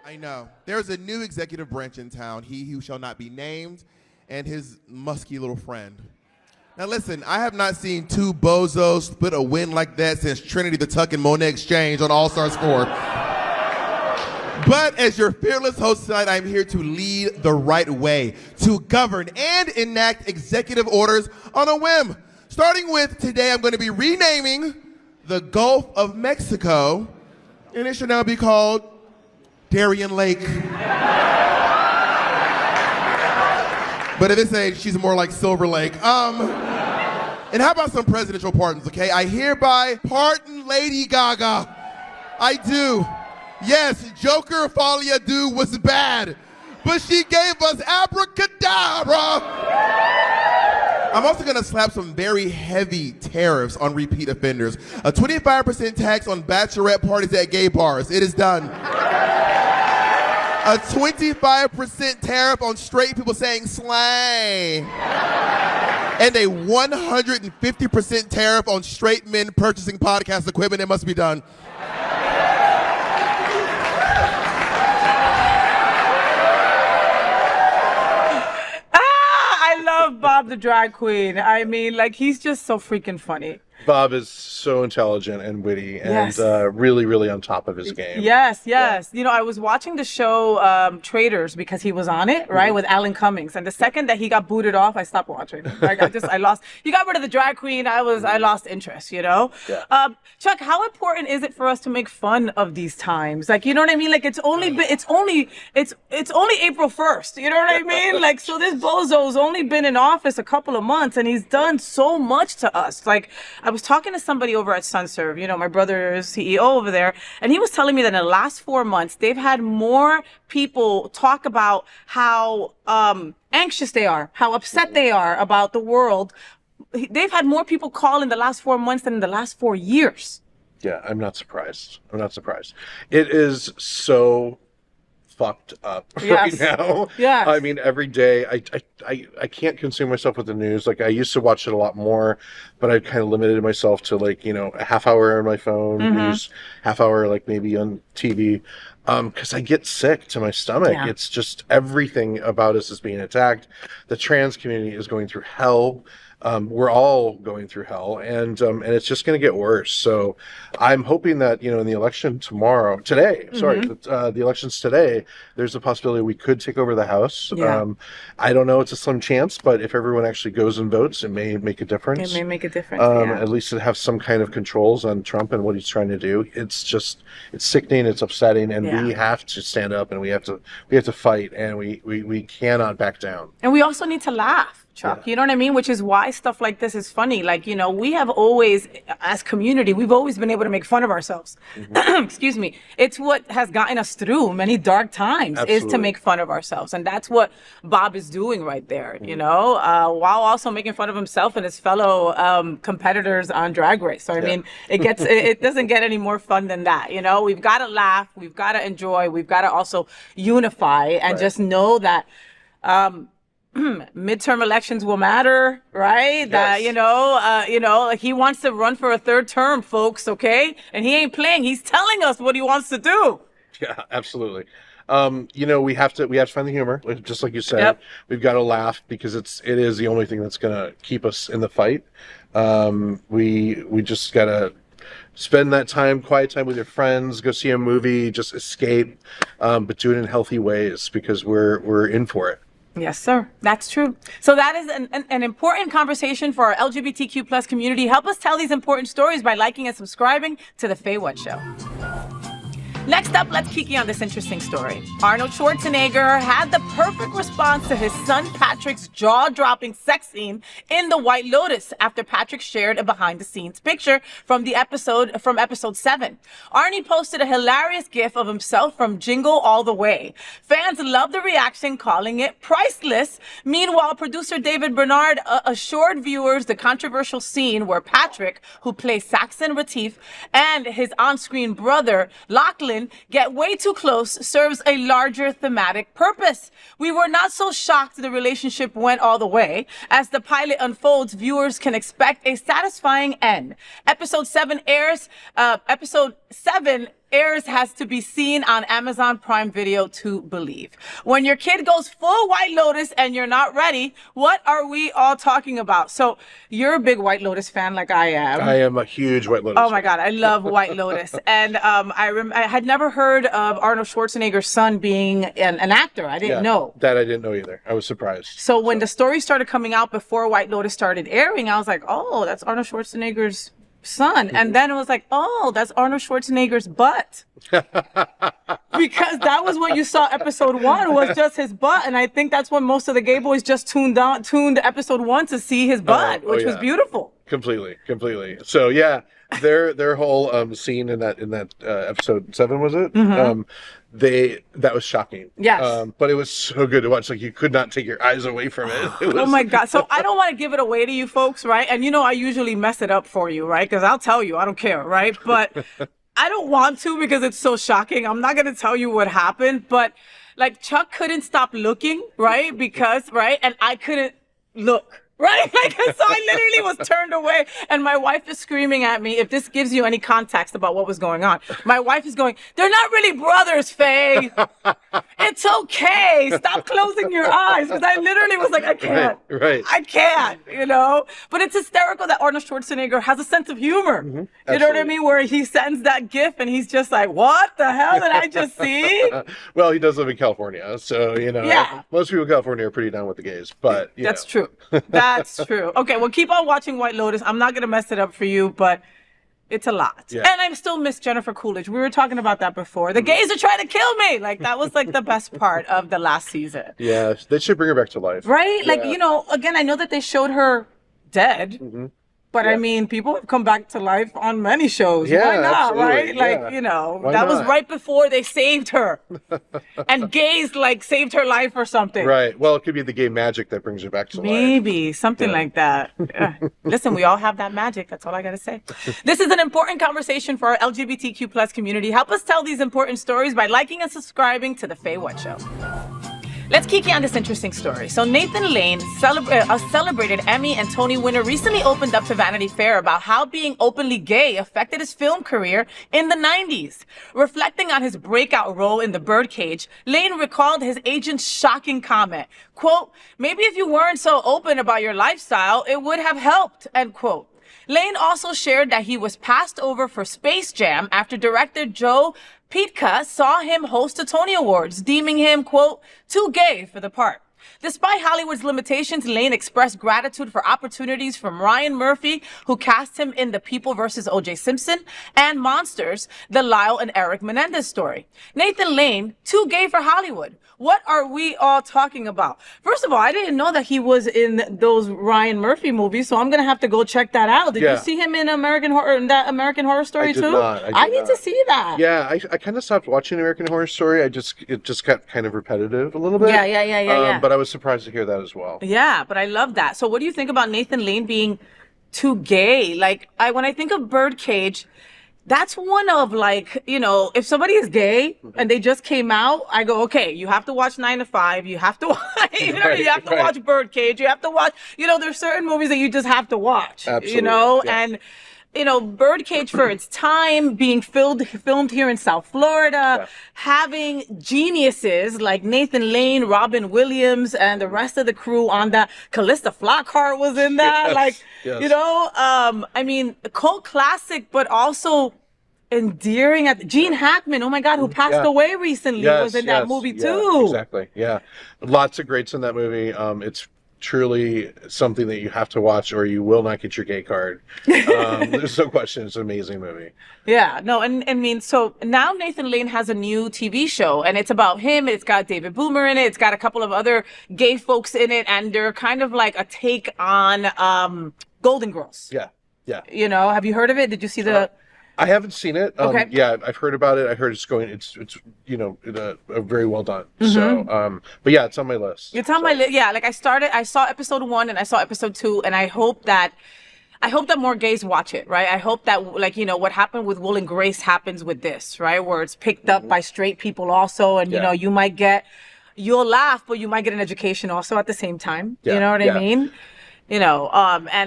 [SPEAKER 4] I know. There's a new executive branch in town, he who shall not be named, and his musky little friend. Now listen, I have not seen two bozos split a win like that since Trinity the Tuck and Monet Exchange on All Stars 4. But as your fearless host tonight, I'm here to lead the right way, to govern and enact executive orders on a whim. Starting with today, I'm going to be renaming the Gulf of Mexico, and it should now be called Darien Lake. But at this age, she's more like Silver Lake. And how about some presidential pardons, okay? I hereby pardon Lady Gaga. I do. Yes, Joker Folia Do was bad, but she gave us abracadabra. I'm also gonna slap some very heavy tariffs on repeat offenders. A 25% tax on bachelorette parties at gay bars. It is done. A 25% tariff on straight people saying slay. And a 150% tariff on straight men purchasing podcast equipment. It must be done.
[SPEAKER 1] Bob the Drag Queen. I mean, like, he's just so freaking funny.
[SPEAKER 3] Bob is so intelligent and witty and
[SPEAKER 1] Yes.
[SPEAKER 3] really, really on top of his game.
[SPEAKER 1] Yes. You know, I was watching the show Traders because he was on it, right, with Alan Cummings. And the second that he got booted off, I stopped watching. Like, I lost. You got rid of the drag queen. I lost interest. You know.
[SPEAKER 3] Yeah.
[SPEAKER 1] Chuck, how important is it for us to make fun of these times? Like, you know what I mean? Like, it's only April 1st. You know what I mean? Like, so this bozo's only been in office a couple of months, and he's done so much to us. Like, I was talking to somebody over at SunServe, you know, my brother's CEO over there, and he was telling me that in the last 4 months, they've had more people talk about how anxious they are, how upset they are about the world. They've had more people call in the last 4 months than in the last 4 years.
[SPEAKER 3] Yeah, I'm not surprised. It is so fucked up
[SPEAKER 1] Yes.
[SPEAKER 3] right now.
[SPEAKER 1] Yes.
[SPEAKER 3] I mean, every day I can't consume myself with the news. Like, I used to watch it a lot more, but I kind of limited myself to, like, you know, a half hour on my phone, news, half hour like maybe on TV. Because I get sick to my stomach.
[SPEAKER 1] Yeah.
[SPEAKER 3] It's just everything about us is being attacked. The trans community is going through hell. We're all going through hell, and it's just going to get worse. So I'm hoping that, you know, in the election today, the elections today, there's a possibility we could take over the House.
[SPEAKER 1] Yeah.
[SPEAKER 3] I don't know. It's a slim chance, but if everyone actually goes and votes, it may make a difference.
[SPEAKER 1] It may make a difference. Yeah.
[SPEAKER 3] At least to have some kind of controls on Trump and what he's trying to do. It's sickening. It's upsetting, and we have to stand up, and we have to fight, and we cannot back down.
[SPEAKER 1] And we also need to laugh. Chuck,
[SPEAKER 3] Yeah.
[SPEAKER 1] you know what I mean? Which is why stuff like this is funny. Like, you know, we have always, as community, we've always been able to make fun of ourselves. Excuse me. It's what has gotten us through many dark times is to
[SPEAKER 3] Absolutely.
[SPEAKER 1] make fun of ourselves. And that's what Bob is doing right there, you know, while also making fun of himself and his fellow competitors on Drag Race. So, I mean, it doesn't get any more fun than that. You know, we've got to laugh. We've got to enjoy. We've got to also unify and just know that, midterm elections will matter, right?
[SPEAKER 3] Yes.
[SPEAKER 1] That, like he wants to run for a third term, folks, okay? And he ain't playing. He's telling us what he wants to do.
[SPEAKER 3] Yeah, absolutely. We have to find the humor, just like you said.
[SPEAKER 1] Yep.
[SPEAKER 3] We've got to laugh because it is the only thing that's going to keep us in the fight. We just got to spend that quiet time with your friends, go see a movie, just escape, but do it in healthy ways because we're in for it.
[SPEAKER 1] Yes, sir. That's true. So that is an important conversation for our LGBTQ plus community. Help us tell these important stories by liking and subscribing to The FayWhat Show. Next up, let's Kiki on this interesting story. Arnold Schwarzenegger had the perfect response to his son Patrick's jaw-dropping sex scene in The White Lotus after Patrick shared a behind-the-scenes picture from episode 7. Arnie posted a hilarious gif of himself from Jingle All the Way. Fans loved the reaction, calling it priceless. Meanwhile, producer David Bernard assured viewers the controversial scene where Patrick, who plays Saxon Retief, and his on-screen brother, Lachlan, get way too close serves a larger thematic purpose. We were not so shocked the relationship went all the way. As the pilot unfolds, viewers can expect a satisfying end. Episode 7 has to be seen on Amazon Prime Video to believe. When your kid goes full White Lotus and you're not ready, what are we all talking about? So you're a big White Lotus fan like I am.
[SPEAKER 3] I am a huge White Lotus
[SPEAKER 1] Oh my God, I love White Lotus. And I had never heard of Arnold Schwarzenegger's son being an actor. I didn't know.
[SPEAKER 3] That I didn't know either. I was surprised.
[SPEAKER 1] So when the story started coming out before White Lotus started airing, I was like, oh, that's Arnold Schwarzenegger's son. And then it was like, oh, that's Arnold Schwarzenegger's butt. Because that was what you saw episode 1 was just his butt. And I think that's when most of the gay boys just tuned episode 1 to see his butt, which was beautiful.
[SPEAKER 3] Completely. So yeah, their whole scene in that episode 7, was it?
[SPEAKER 1] Mm-hmm.
[SPEAKER 3] That was shocking.
[SPEAKER 1] Yes.
[SPEAKER 3] But it was so good to watch. Like you could not take your eyes away from it.
[SPEAKER 1] Oh my God. So I don't want to give it away to you folks, right? And I usually mess it up for you, right? Because I'll tell you, I don't care, right? But I don't want to because it's so shocking. I'm not going to tell you what happened, but like Chuck couldn't stop looking, right? And I couldn't look. Right? So I literally was turned away and my wife is screaming at me. If this gives you any context about what was going on, my wife is going, they're not really brothers, Faye. It's okay. Stop closing your eyes. Because I literally was like, I can't.
[SPEAKER 3] Right.
[SPEAKER 1] I can't, But it's hysterical that Arnold Schwarzenegger has a sense of humor.
[SPEAKER 3] Mm-hmm.
[SPEAKER 1] You know what I mean? Where he sends that gif and he's just like, what the hell did I just see?
[SPEAKER 3] Well, he does live in California. So, most people in California are pretty down with the gays. But,
[SPEAKER 1] That's true. That's true. Okay, well, keep on watching White Lotus. I'm not going to mess it up for you, but it's a lot. Yeah. And I still miss Jennifer Coolidge. We were talking about that before. The gays are trying to kill me. Like, that was, like, the best part of the last season.
[SPEAKER 3] Yeah, they should bring her back to life.
[SPEAKER 1] Right? Yeah. Like, again, I know that they showed her dead. Mm-hmm. But I mean, people have come back to life on many shows.
[SPEAKER 3] Yeah,
[SPEAKER 1] why not,
[SPEAKER 3] absolutely.
[SPEAKER 1] right? Like,
[SPEAKER 3] Why
[SPEAKER 1] that
[SPEAKER 3] not?
[SPEAKER 1] was right before they saved her. And gays, saved her life or something.
[SPEAKER 3] Right. Well, it could be the gay magic that brings her back to life.
[SPEAKER 1] Maybe. Something like that. Listen, we all have that magic. That's all I got to say. This is an important conversation for our LGBTQ plus community. Help us tell these important stories by liking and subscribing to The FayWhat Show. Let's Kiki on this interesting story. So Nathan Lane, a celebrated Emmy and Tony winner, recently opened up to Vanity Fair about how being openly gay affected his film career in the 90s. Reflecting on his breakout role in The Birdcage, Lane recalled his agent's shocking comment, quote, maybe if you weren't so open about your lifestyle, it would have helped, end quote. Lane also shared that he was passed over for Space Jam after director Joe Pytka saw him host the Tony Awards, deeming him, quote, too gay for the part. Despite Hollywood's limitations, Lane expressed gratitude for opportunities from Ryan Murphy, who cast him in The People vs. O.J. Simpson, and Monsters, the Lyle and Eric Menendez story. Nathan Lane, too gay for Hollywood. What are we all talking about? First of all, I didn't know that he was in those Ryan Murphy movies, so I'm going to have to go check that out. Did you see him in that American Horror Story too? I need to see that.
[SPEAKER 3] Yeah, I kind of stopped watching American Horror Story. It just got kind of repetitive a little bit.
[SPEAKER 1] Yeah.
[SPEAKER 3] But I was surprised to hear that as well.
[SPEAKER 1] Yeah, but I love that. So what do you think about Nathan Lane being too gay? Like, when I think of Birdcage, that's one of like, if somebody is gay and they just came out, I go, okay, you have to watch 9 to 5. You have to watch, you have to watch Birdcage. You have to watch, there's certain movies that you just have to watch,
[SPEAKER 3] Absolutely.
[SPEAKER 1] And, Birdcage for its time, being filmed here in South Florida, having geniuses like Nathan Lane, Robin Williams, and the rest of the crew on that. Callista Flockhart was in that. A cult classic, but also endearing. Gene Hackman, oh my God, who passed away recently, was in that movie too.
[SPEAKER 3] Exactly. Yeah, lots of greats in that movie. It's truly something that you have to watch or you will not get your gay card. There's no question. It's an amazing movie.
[SPEAKER 1] Yeah, no, and I mean, so now Nathan Lane has a new TV show and it's about him. It's got David Boomer in it. It's got a couple of other gay folks in it, and they're kind of like a take on Golden Girls.
[SPEAKER 3] Yeah.
[SPEAKER 1] Have you heard of it? Did you see the...
[SPEAKER 3] I haven't seen it.
[SPEAKER 1] Okay.
[SPEAKER 3] Yeah, I've heard about it. I heard it's very well done. So, but yeah, it's on my list.
[SPEAKER 1] It's on my list. Yeah, like I saw episode 1 and I saw episode 2, and I hope that more gays watch it, right? I hope that what happened with Will and Grace happens with this, right? Where it's picked up by straight people also, and you'll laugh, but you might get an education also at the same time.
[SPEAKER 3] Yeah.
[SPEAKER 1] You know what I mean? And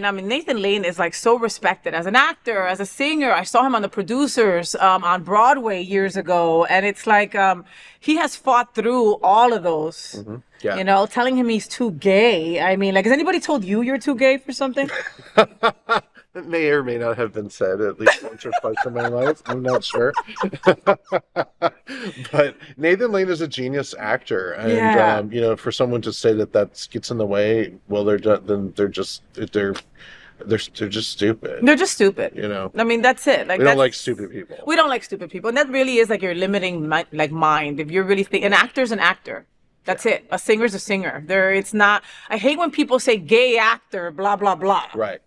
[SPEAKER 1] I mean, Nathan Lane is like so respected as an actor, as a singer. I saw him on The Producers on Broadway years ago. And it's like he has fought through all of those, telling him he's too gay. I mean, like, has anybody told you you're too gay for something?
[SPEAKER 3] It may or may not have been said at least once or twice in my life. I'm not sure. But Nathan Lane is a genius actor, and for someone to say that gets in the way, well, they're just stupid.
[SPEAKER 1] They're just stupid. I mean, that's it. Like,
[SPEAKER 3] we don't like stupid people.
[SPEAKER 1] We don't like stupid people, and that really is like your limiting mind. If you're really an actor's an actor. That's it. A singer's a singer. It's not. I hate when people say gay actor, blah blah blah.
[SPEAKER 3] Right.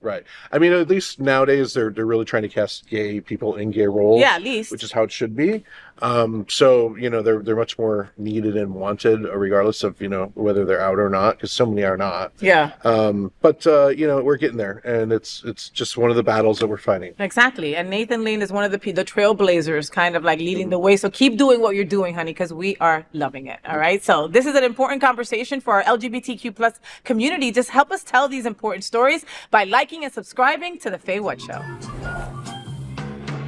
[SPEAKER 3] I mean, at least nowadays they're really trying to cast gay people in gay roles.
[SPEAKER 1] Yeah, at least.
[SPEAKER 3] Which is how it should be. So they're much more needed and wanted, regardless of whether they're out or not, because so many are not.
[SPEAKER 1] Yeah.
[SPEAKER 3] But we're getting there, and it's just one of the battles that we're fighting.
[SPEAKER 1] Exactly. And Nathan Lane is one of the trailblazers, kind of like leading the way. So keep doing what you're doing, honey, because we are loving it. All right. So this is an important conversation for our LGBTQ plus community. Just help us tell these important stories by liking and subscribing to the FayWhat Show.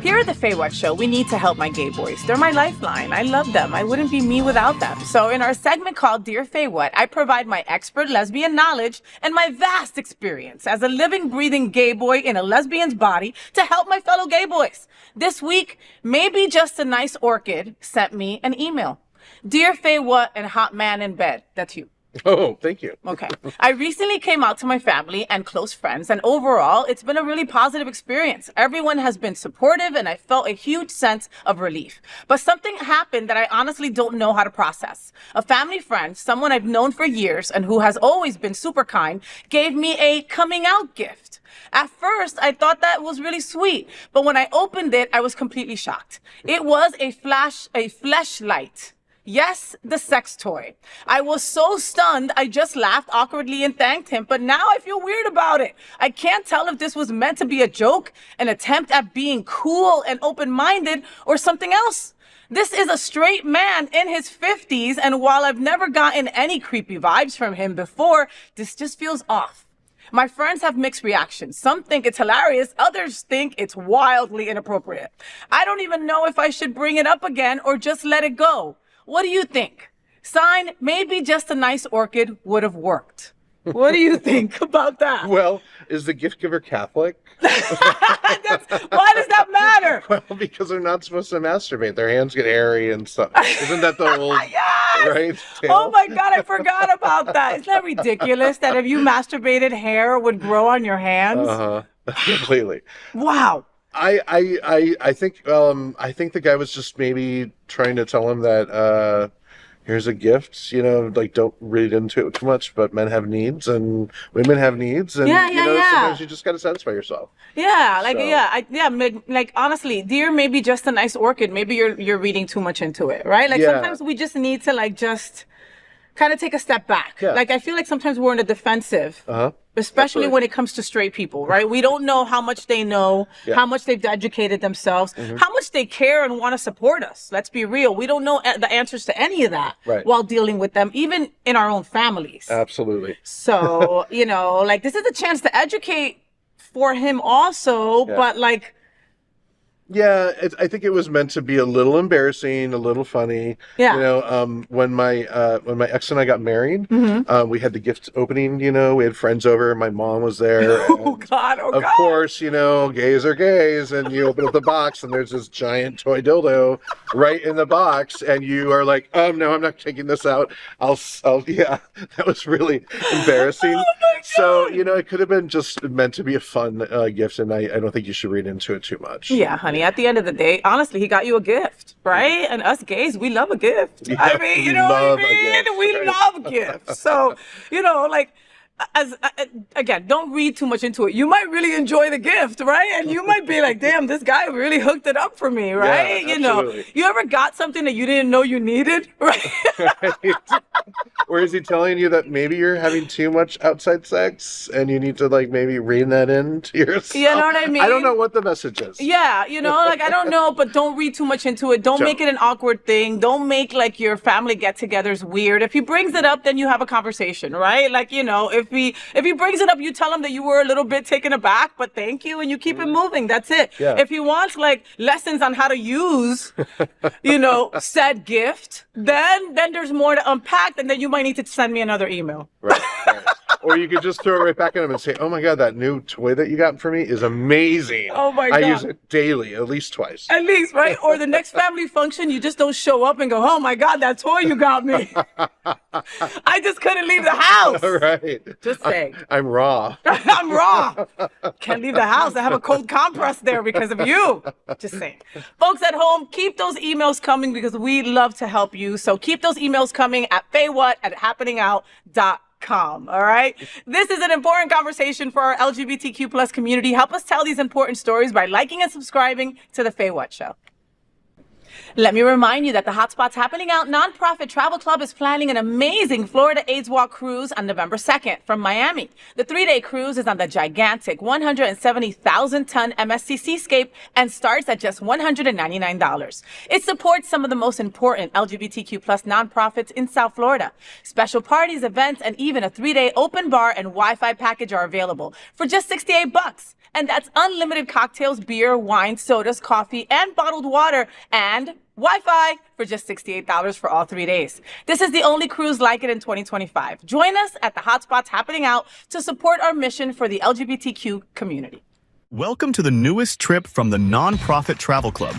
[SPEAKER 1] Here at the FayWhat Show, we need to help my gay boys. They're my lifeline. I love them. I wouldn't be me without them. So in our segment called Dear FayWhat, I provide my expert lesbian knowledge and my vast experience as a living, breathing gay boy in a lesbian's body to help my fellow gay boys. This week, Maybe Just a Nice Orchid sent me an email. Dear FayWhat and Hot Man in Bed. That's you.
[SPEAKER 3] Oh, thank you.
[SPEAKER 1] Okay. I recently came out to my family and close friends, and overall, it's been a really positive experience. Everyone has been supportive, and I felt a huge sense of relief. But something happened that I honestly don't know how to process. A family friend, someone I've known for years and who has always been super kind, gave me a coming out gift. At first, I thought that was really sweet, but when I opened it, I was completely shocked. It was a fleshlight. Yes, the sex toy. I was so stunned, I just laughed awkwardly and thanked him, but now I feel weird about it. I can't tell if this was meant to be a joke, an attempt at being cool and open-minded, or something else. This is a straight man in his 50s, and while I've never gotten any creepy vibes from him before, this just feels off. My friends have mixed reactions. Some think it's hilarious. Others think it's wildly inappropriate. I don't even know if I should bring it up again or just let it go. What do you think? Sign, Maybe Just a Nice Orchid would have worked. What do you think about that?
[SPEAKER 3] Well, is the gift giver Catholic?
[SPEAKER 1] Why does that matter?
[SPEAKER 3] Well, because they're not supposed to masturbate. Their hands get hairy and stuff. Isn't that the old,
[SPEAKER 1] yes!
[SPEAKER 3] right? Tale?
[SPEAKER 1] Oh my God, I forgot about that. Isn't that ridiculous that if you masturbated, hair would grow on your hands?
[SPEAKER 3] Completely.
[SPEAKER 1] Wow.
[SPEAKER 3] I think the guy was just maybe trying to tell him that here's a gift, don't read into it too much, but men have needs and women have needs, and sometimes you just got to satisfy yourself. Honestly, dear, maybe just a nice orchid. Maybe you're reading too much into it, right? Sometimes we just need to
[SPEAKER 1] kind of take a step back.
[SPEAKER 3] Yeah.
[SPEAKER 1] Like, I feel like sometimes we're in the defensive, especially when it comes to straight people, right? We don't know how much they know, how much they've educated themselves, how much they care and want to support us. Let's be real. We don't know the answers to any of that while dealing with them, even in our own families.
[SPEAKER 3] Absolutely.
[SPEAKER 1] So, you know, like, this is a chance to educate for him also, but like,
[SPEAKER 3] yeah, I think it was meant to be a little embarrassing, a little funny.
[SPEAKER 1] Yeah.
[SPEAKER 3] You know, when my ex and I got married, we had the gift opening. You know, we had friends over. My mom was there.
[SPEAKER 1] oh God,
[SPEAKER 3] Of course, you know, gays are gays, and you open up the box, and there's this giant toy dildo right in the box, and you are like, no, I'm not taking this out. I'll yeah, that was really embarrassing.
[SPEAKER 1] Oh my God.
[SPEAKER 3] So, you know, it could have been just meant to be a fun gift, and I don't think you should read into it too much.
[SPEAKER 1] Yeah, honey. At the end of the day, honestly, he got you a gift, right? And us gays, we love a gift.
[SPEAKER 3] Yeah,
[SPEAKER 1] I mean, you know what I mean? We love gifts. So, you know, like, again, don't read too much into it. You might really enjoy the gift, right? And you might be like, damn, this guy really hooked it up for me, right?
[SPEAKER 3] Yeah,
[SPEAKER 1] you know,
[SPEAKER 3] absolutely.
[SPEAKER 1] you ever got something that you didn't know you needed, right?
[SPEAKER 3] Right. Or is he telling you that maybe you're having too much outside sex and you need to like maybe rein that into yourself?
[SPEAKER 1] You know what I mean?
[SPEAKER 3] I don't know what the message is.
[SPEAKER 1] Yeah, you know, like, I don't know, but don't read too much into it. Don't make it an awkward thing. Don't make like your family get-togethers weird. If he brings it up, then you have a conversation, right? Like, you know, if he brings it up, you tell him that you were a little bit taken aback, but thank you, and you keep it moving. That's it.
[SPEAKER 3] Yeah.
[SPEAKER 1] If he wants like lessons on how to use, you know, said gift, then there's more to unpack, and then you might need to send me another email.
[SPEAKER 3] Right. Or you could just throw it right back at him and say, oh my God, that new toy that you got for me is amazing.
[SPEAKER 1] Oh my
[SPEAKER 3] I
[SPEAKER 1] God.
[SPEAKER 3] use it daily, at least twice.
[SPEAKER 1] At least, right? Or the next family function, you just don't show up and go, oh my God, that toy you got me. I just couldn't leave the house.
[SPEAKER 3] Right.
[SPEAKER 1] Just saying.
[SPEAKER 3] I'm raw.
[SPEAKER 1] I'm raw. Can't leave the house. I have a cold compress there because of you. Just saying. Folks at home, keep those emails coming because we love to help you. So keep those emails coming at FayWhat@happeningout.com. All right. This is an important conversation for our LGBTQ plus community. Help us tell these important stories by liking and subscribing to the FayWhat Show. Let me remind you that the Hotspots Happening Out nonprofit travel club is planning an amazing Florida AIDS Walk cruise on November 2nd from Miami. The 3-day cruise is on the gigantic 170,000-ton MSC Seascape and starts at just $199. It supports some of the most important LGBTQ plus nonprofits in South Florida. Special parties, events, and even a 3-day open bar and Wi-Fi package are available for just $68. And that's unlimited cocktails, beer, wine, sodas, coffee, and bottled water, and Wi-Fi for just $68 for all 3 days. This is the only cruise like it in 2025. Join us at the Hotspots Happening Out to support our mission for the LGBTQ community.
[SPEAKER 5] Welcome to the newest trip from the nonprofit travel club,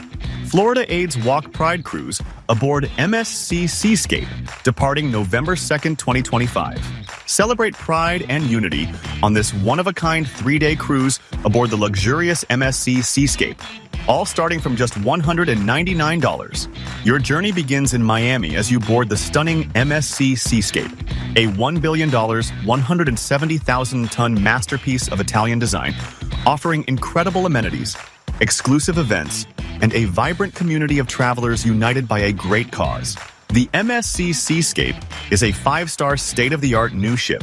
[SPEAKER 5] Florida AIDS Walk Pride Cruise aboard MSC Seascape, departing November 2nd, 2025. Celebrate pride and unity on this one-of-a-kind 3-day cruise aboard the luxurious MSC Seascape, all starting from just $199. Your journey begins in Miami as you board the stunning MSC Seascape, a $1 billion, 170,000-ton masterpiece of Italian design, offering incredible amenities, exclusive events, and a vibrant community of travelers united by a great cause. The MSC Seascape is a 5-star state-of-the-art new ship.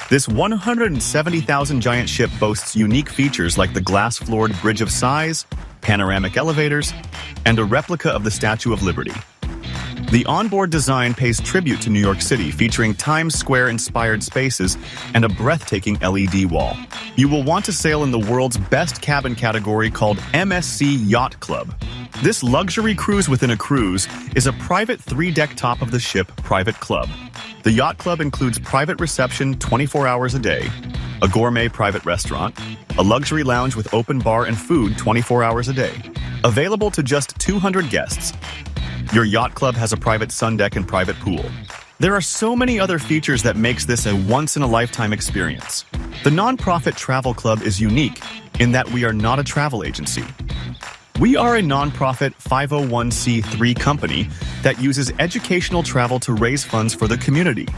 [SPEAKER 5] This 170,000 giant ship boasts unique features like the glass-floored Bridge of Sighs, panoramic elevators, and a replica of the Statue of Liberty. The onboard design pays tribute to New York City, featuring Times Square-inspired spaces and a breathtaking LED wall. You will want to sail in the world's best cabin category called MSC Yacht Club. This luxury cruise within a cruise is a private 3-deck top of the ship private club. The Yacht Club includes private reception 24 hours a day, a gourmet private restaurant, a luxury lounge with open bar and food 24 hours a day. Available to just 200 guests. Your yacht club has a private sun deck and private pool. There are so many other features that makes this a once-in-a-lifetime experience. The nonprofit travel club is unique in that we are not a travel agency. We are a nonprofit 501c3 company that uses educational travel to raise funds for the community.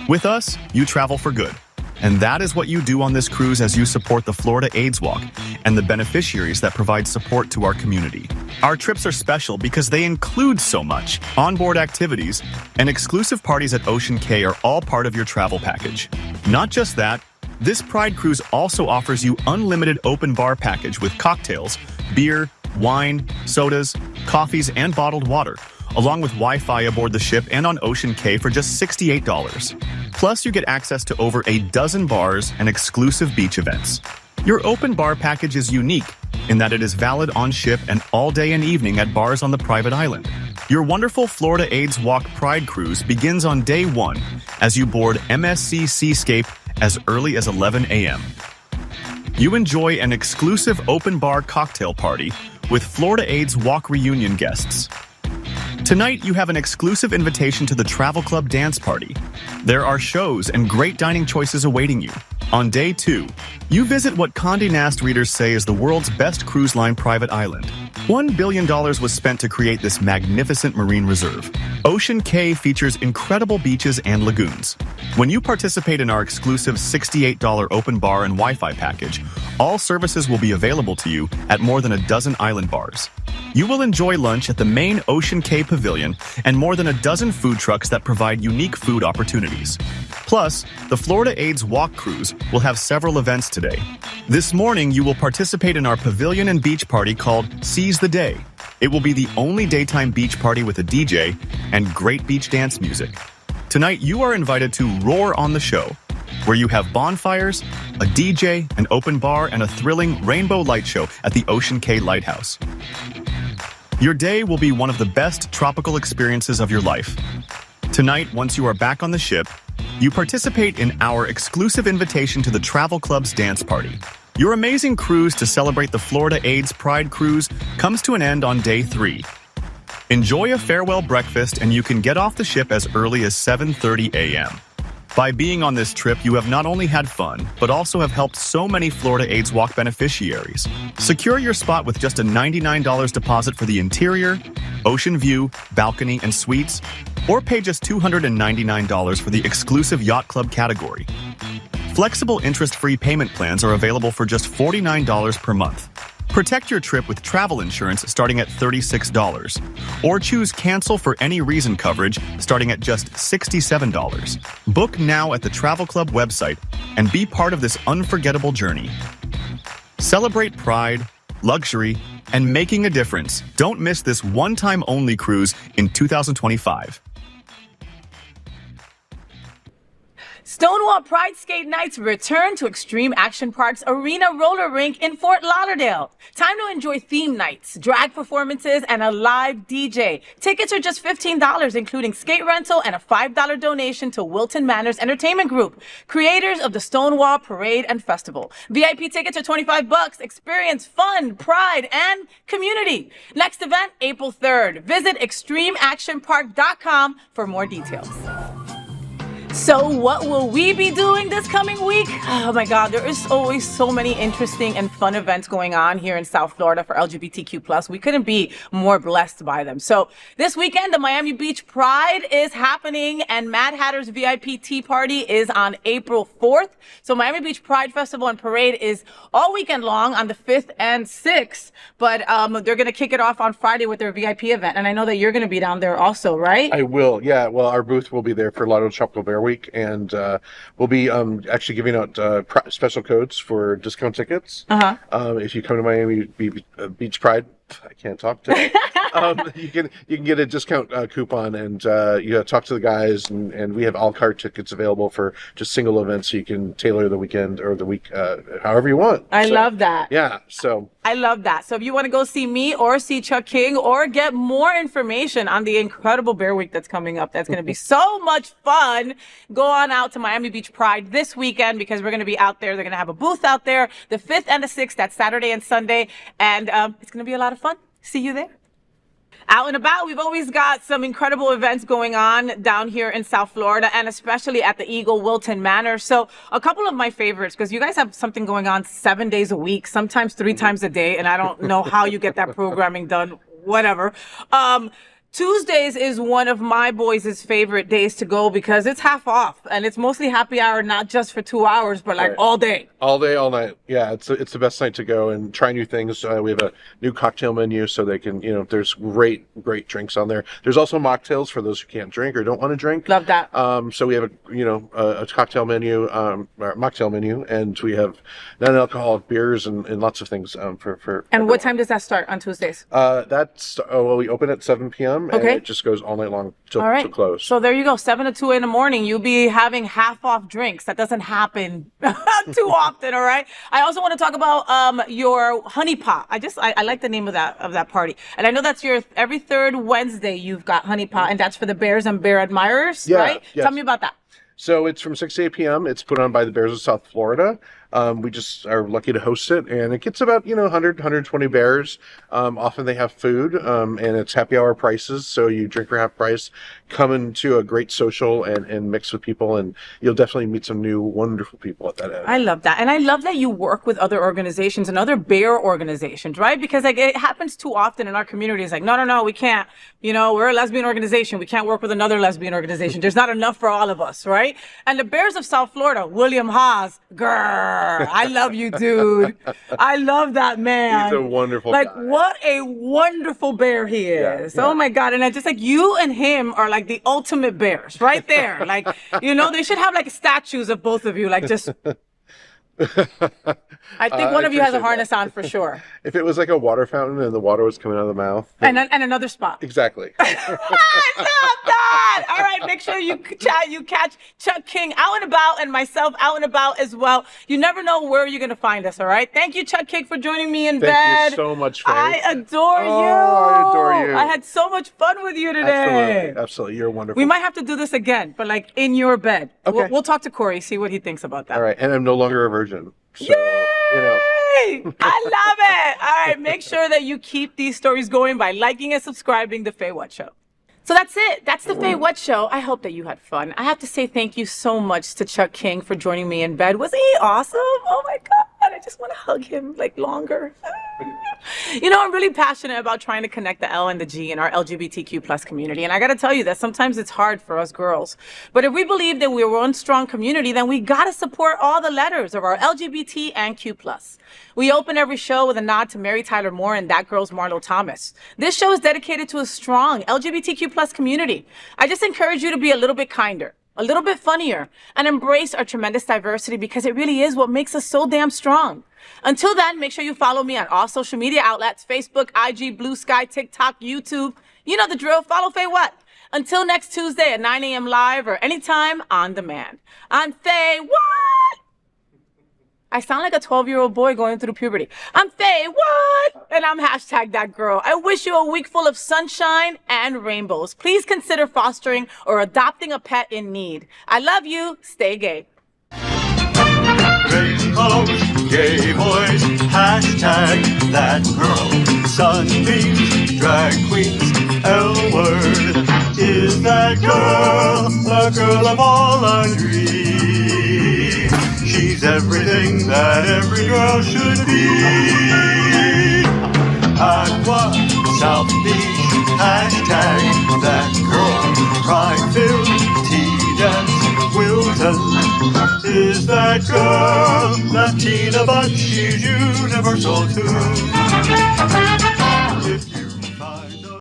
[SPEAKER 5] With us, you travel for good. And that is what you do on this cruise as you support the Florida AIDS Walk and the beneficiaries that provide support to our community. Our trips are special because they include so much. Onboard activities and exclusive parties at Ocean Cay are all part of your travel package. Not just that, this Pride Cruise also offers you unlimited open bar package with cocktails, beer, wine, sodas, coffees, and bottled water, along with Wi-Fi aboard the ship and on Ocean Cay for just $68. Plus, you get access to over a dozen bars and exclusive beach events. Your open bar package is unique in that it is valid on ship and all day and evening at bars on the private island. Your wonderful Florida AIDS Walk Pride Cruise begins on day 1 as you board MSC Seascape as early as 11 a.m. You enjoy an exclusive open bar cocktail party with Florida AIDS Walk reunion guests. Tonight, you have an exclusive invitation to the Travel Club dance party. There are shows and great dining choices awaiting you. On day 2, you visit what Condé Nast readers say is the world's best cruise line private island. $1 billion was spent to create this magnificent marine reserve. Ocean Cay features incredible beaches and lagoons. When you participate in our exclusive $68 open bar and Wi-Fi package, all services will be available to you at more than a dozen island bars. You will enjoy lunch at the main Ocean Cay Pavilion and more than a dozen food trucks that provide unique food opportunities. Plus, the Florida AIDS Walk Cruise will have several events today. This morning, you will participate in our pavilion and beach party called Seize the Day. It will be the only daytime beach party with a DJ and great beach dance music. Tonight, you are invited to Roar on the Show, where you have bonfires, a DJ, an open bar, and a thrilling rainbow light show at the Ocean Cay Lighthouse. Your day will be one of the best tropical experiences of your life. Tonight, once you are back on the ship, you participate in our exclusive invitation to the Travel Club's dance party. Your amazing cruise to celebrate the Florida AIDS Pride Cruise comes to an end on day 3. Enjoy a farewell breakfast and you can get off the ship as early as 7:30 a.m. By being on this trip, you have not only had fun, but also have helped so many Florida AIDS Walk beneficiaries. Secure your spot with just a $99 deposit for the interior, ocean view, balcony, and suites, or pay just $299 for the exclusive Yacht Club category. Flexible interest-free payment plans are available for just $49 per month. Protect your trip with travel insurance starting at $36, or choose cancel for any reason coverage starting at just $67. Book now at the Travel Club website and be part of this unforgettable journey. Celebrate pride, luxury, and making a difference. Don't miss this one-time only cruise in 2025.
[SPEAKER 1] Stonewall Pride Skate Nights return to Extreme Action Park's Arena Roller Rink in Fort Lauderdale. Time to enjoy theme nights, drag performances, and a live DJ. Tickets are just $15, including skate rental and a $5 donation to Wilton Manors Entertainment Group, creators of the Stonewall Parade and Festival. VIP tickets are $25. Experience fun, pride, and community. Next event, April 3rd. Visit extremeactionpark.com for more details. So what will we be doing this coming week? Oh my God, there is always so many interesting and fun events going on here in South Florida for LGBTQ+. We couldn't be more blessed by them. So this weekend, the Miami Beach Pride is happening and Mad Hatter's VIP Tea Party is on April 4th. So Miami Beach Pride Festival and Parade is all weekend long on the 5th and 6th, but they're going to kick it off on Friday with their VIP event. And I know that you're going to be down there also, right?
[SPEAKER 3] I will, yeah. Well, our booth will be there for Lauderdale Tropical Bear Week, and we'll be actually giving out special codes for discount tickets. If you come to Miami Beach Pride, I can't talk today. You can get a discount coupon, and you talk to the guys, and we have a la carte tickets available for just single events, so you can tailor the weekend or the week however you want.
[SPEAKER 1] I love that.
[SPEAKER 3] Yeah, so
[SPEAKER 1] I love that. So if you want to go see me or see Chuck King or get more information on the incredible Bear Week that's coming up, that's going to be so much fun, go on out to Miami Beach Pride this weekend, because we're going to be out there. They're going to have a booth out there the 5th and the 6th. That's Saturday and Sunday, and it's going to be a lot of fun. See you there. Out and about, we've always got some incredible events going on down here in South Florida, and especially at the Eagle Wilton Manors. So a couple of my favorites, because you guys have something going on 7 days a week, sometimes 3 times a day, and I don't know how you get that programming done, whatever. Tuesdays is one of my boys' favorite days to go because it's half off and it's mostly happy hour, not just for 2 hours, but like all day.
[SPEAKER 3] All day, all night. Yeah, it's the best night to go and try new things. We have a new cocktail menu so they can, there's great drinks on there. There's also mocktails for those who can't drink or don't want to drink.
[SPEAKER 1] Love that.
[SPEAKER 3] So we have a cocktail menu, or mocktail menu, and we have non-alcoholic beers and lots of things for.
[SPEAKER 1] And what time does that start on Tuesdays?
[SPEAKER 3] We open at 7 p.m. and it just goes all night long till close.
[SPEAKER 1] So there you go, 7 to 2 in the morning. You'll be having half off drinks. That doesn't happen too often. All right. I also want to talk about your honey pot. I like the name of that party, and I know that's your every third Wednesday. You've got honey pot, and that's for the bears and bear admirers, right?
[SPEAKER 3] Yes.
[SPEAKER 1] Tell me about that.
[SPEAKER 3] So it's from 6 to 8 p.m. It's put on by the Bears of South Florida. We just are lucky to host it, and it gets about 100, 120 bears. Often they have food, and it's happy hour prices, so you drink for half price. Come into a great social and mix with people, and you'll definitely meet some new wonderful people at that end.
[SPEAKER 1] I love that, and I love that you work with other organizations and other bear organizations, right? Because it happens too often in our community. It's like, no, we can't. We're a lesbian organization. We can't work with another lesbian organization. There's not enough for all of us, right? And the Bears of South Florida, William Haas, grrr. I love you, dude. I love that man.
[SPEAKER 3] He's a wonderful guy.
[SPEAKER 1] What a wonderful bear he is. Yeah. Oh my God. And I just you and him are like the ultimate bears right there. They should have statues of both of you. I think one of you has a harness on for sure.
[SPEAKER 3] If it was like a water fountain and the water was coming out of the mouth.
[SPEAKER 1] And another spot.
[SPEAKER 3] Exactly.
[SPEAKER 1] I love that. All right, make sure you catch Chuck King out and about and myself out and about as well. You never know where you're going to find us, all right? Thank you, Chuck King, for joining me in bed.
[SPEAKER 3] Thank you so much, Faye.
[SPEAKER 1] I adore you.
[SPEAKER 3] I adore you.
[SPEAKER 1] I had so much fun with you today.
[SPEAKER 3] Absolutely. You're wonderful.
[SPEAKER 1] We might have to do this again, but in your bed.
[SPEAKER 3] Okay.
[SPEAKER 1] We'll talk to Corey, see what he thinks about that.
[SPEAKER 3] All right, and I'm no longer a virgin. So,
[SPEAKER 1] Yay! I love it. All right, make sure that you keep these stories going by liking and subscribing to FayWhat Show. So that's it. That's the FayWhat Show. I hope that you had fun. I have to say thank you so much to Chuck King for joining me in bed. Wasn't he awesome? Oh my God. I just want to hug him longer. I'm really passionate about trying to connect the L and the G in our LGBTQ plus community. And I got to tell you that sometimes it's hard for us girls. But if we believe that we're one strong community, then we got to support all the letters of our LGBT and Q plus. We open every show with a nod to Mary Tyler Moore and That Girl's Marlo Thomas. This show is dedicated to a strong LGBTQ plus community. I just encourage you to be a little bit kinder, a little bit funnier, and embrace our tremendous diversity because it really is what makes us so damn strong. Until then, make sure you follow me on all social media outlets, Facebook, IG, Blue Sky, TikTok, YouTube. You know the drill. Follow FayWhat. Until next Tuesday at 9 a.m. live or anytime on demand. I'm FayWhat. I sound like a 12-year-old boy going through puberty. I'm FayWhat, and I'm #thatgirl. I wish you a week full of sunshine and rainbows. Please consider fostering or adopting a pet in need. I love you. Stay gay.
[SPEAKER 2] Rainbows, gay boys, #thatgirl. Sunbeams, drag queens, L-word. Is that girl the girl of all our dreams? She's everything that every girl should be. Aqua, South Beach, #thatgirl. Pride-filled, tea-dance, Wilton. Is that girl Latina, but she's universal too.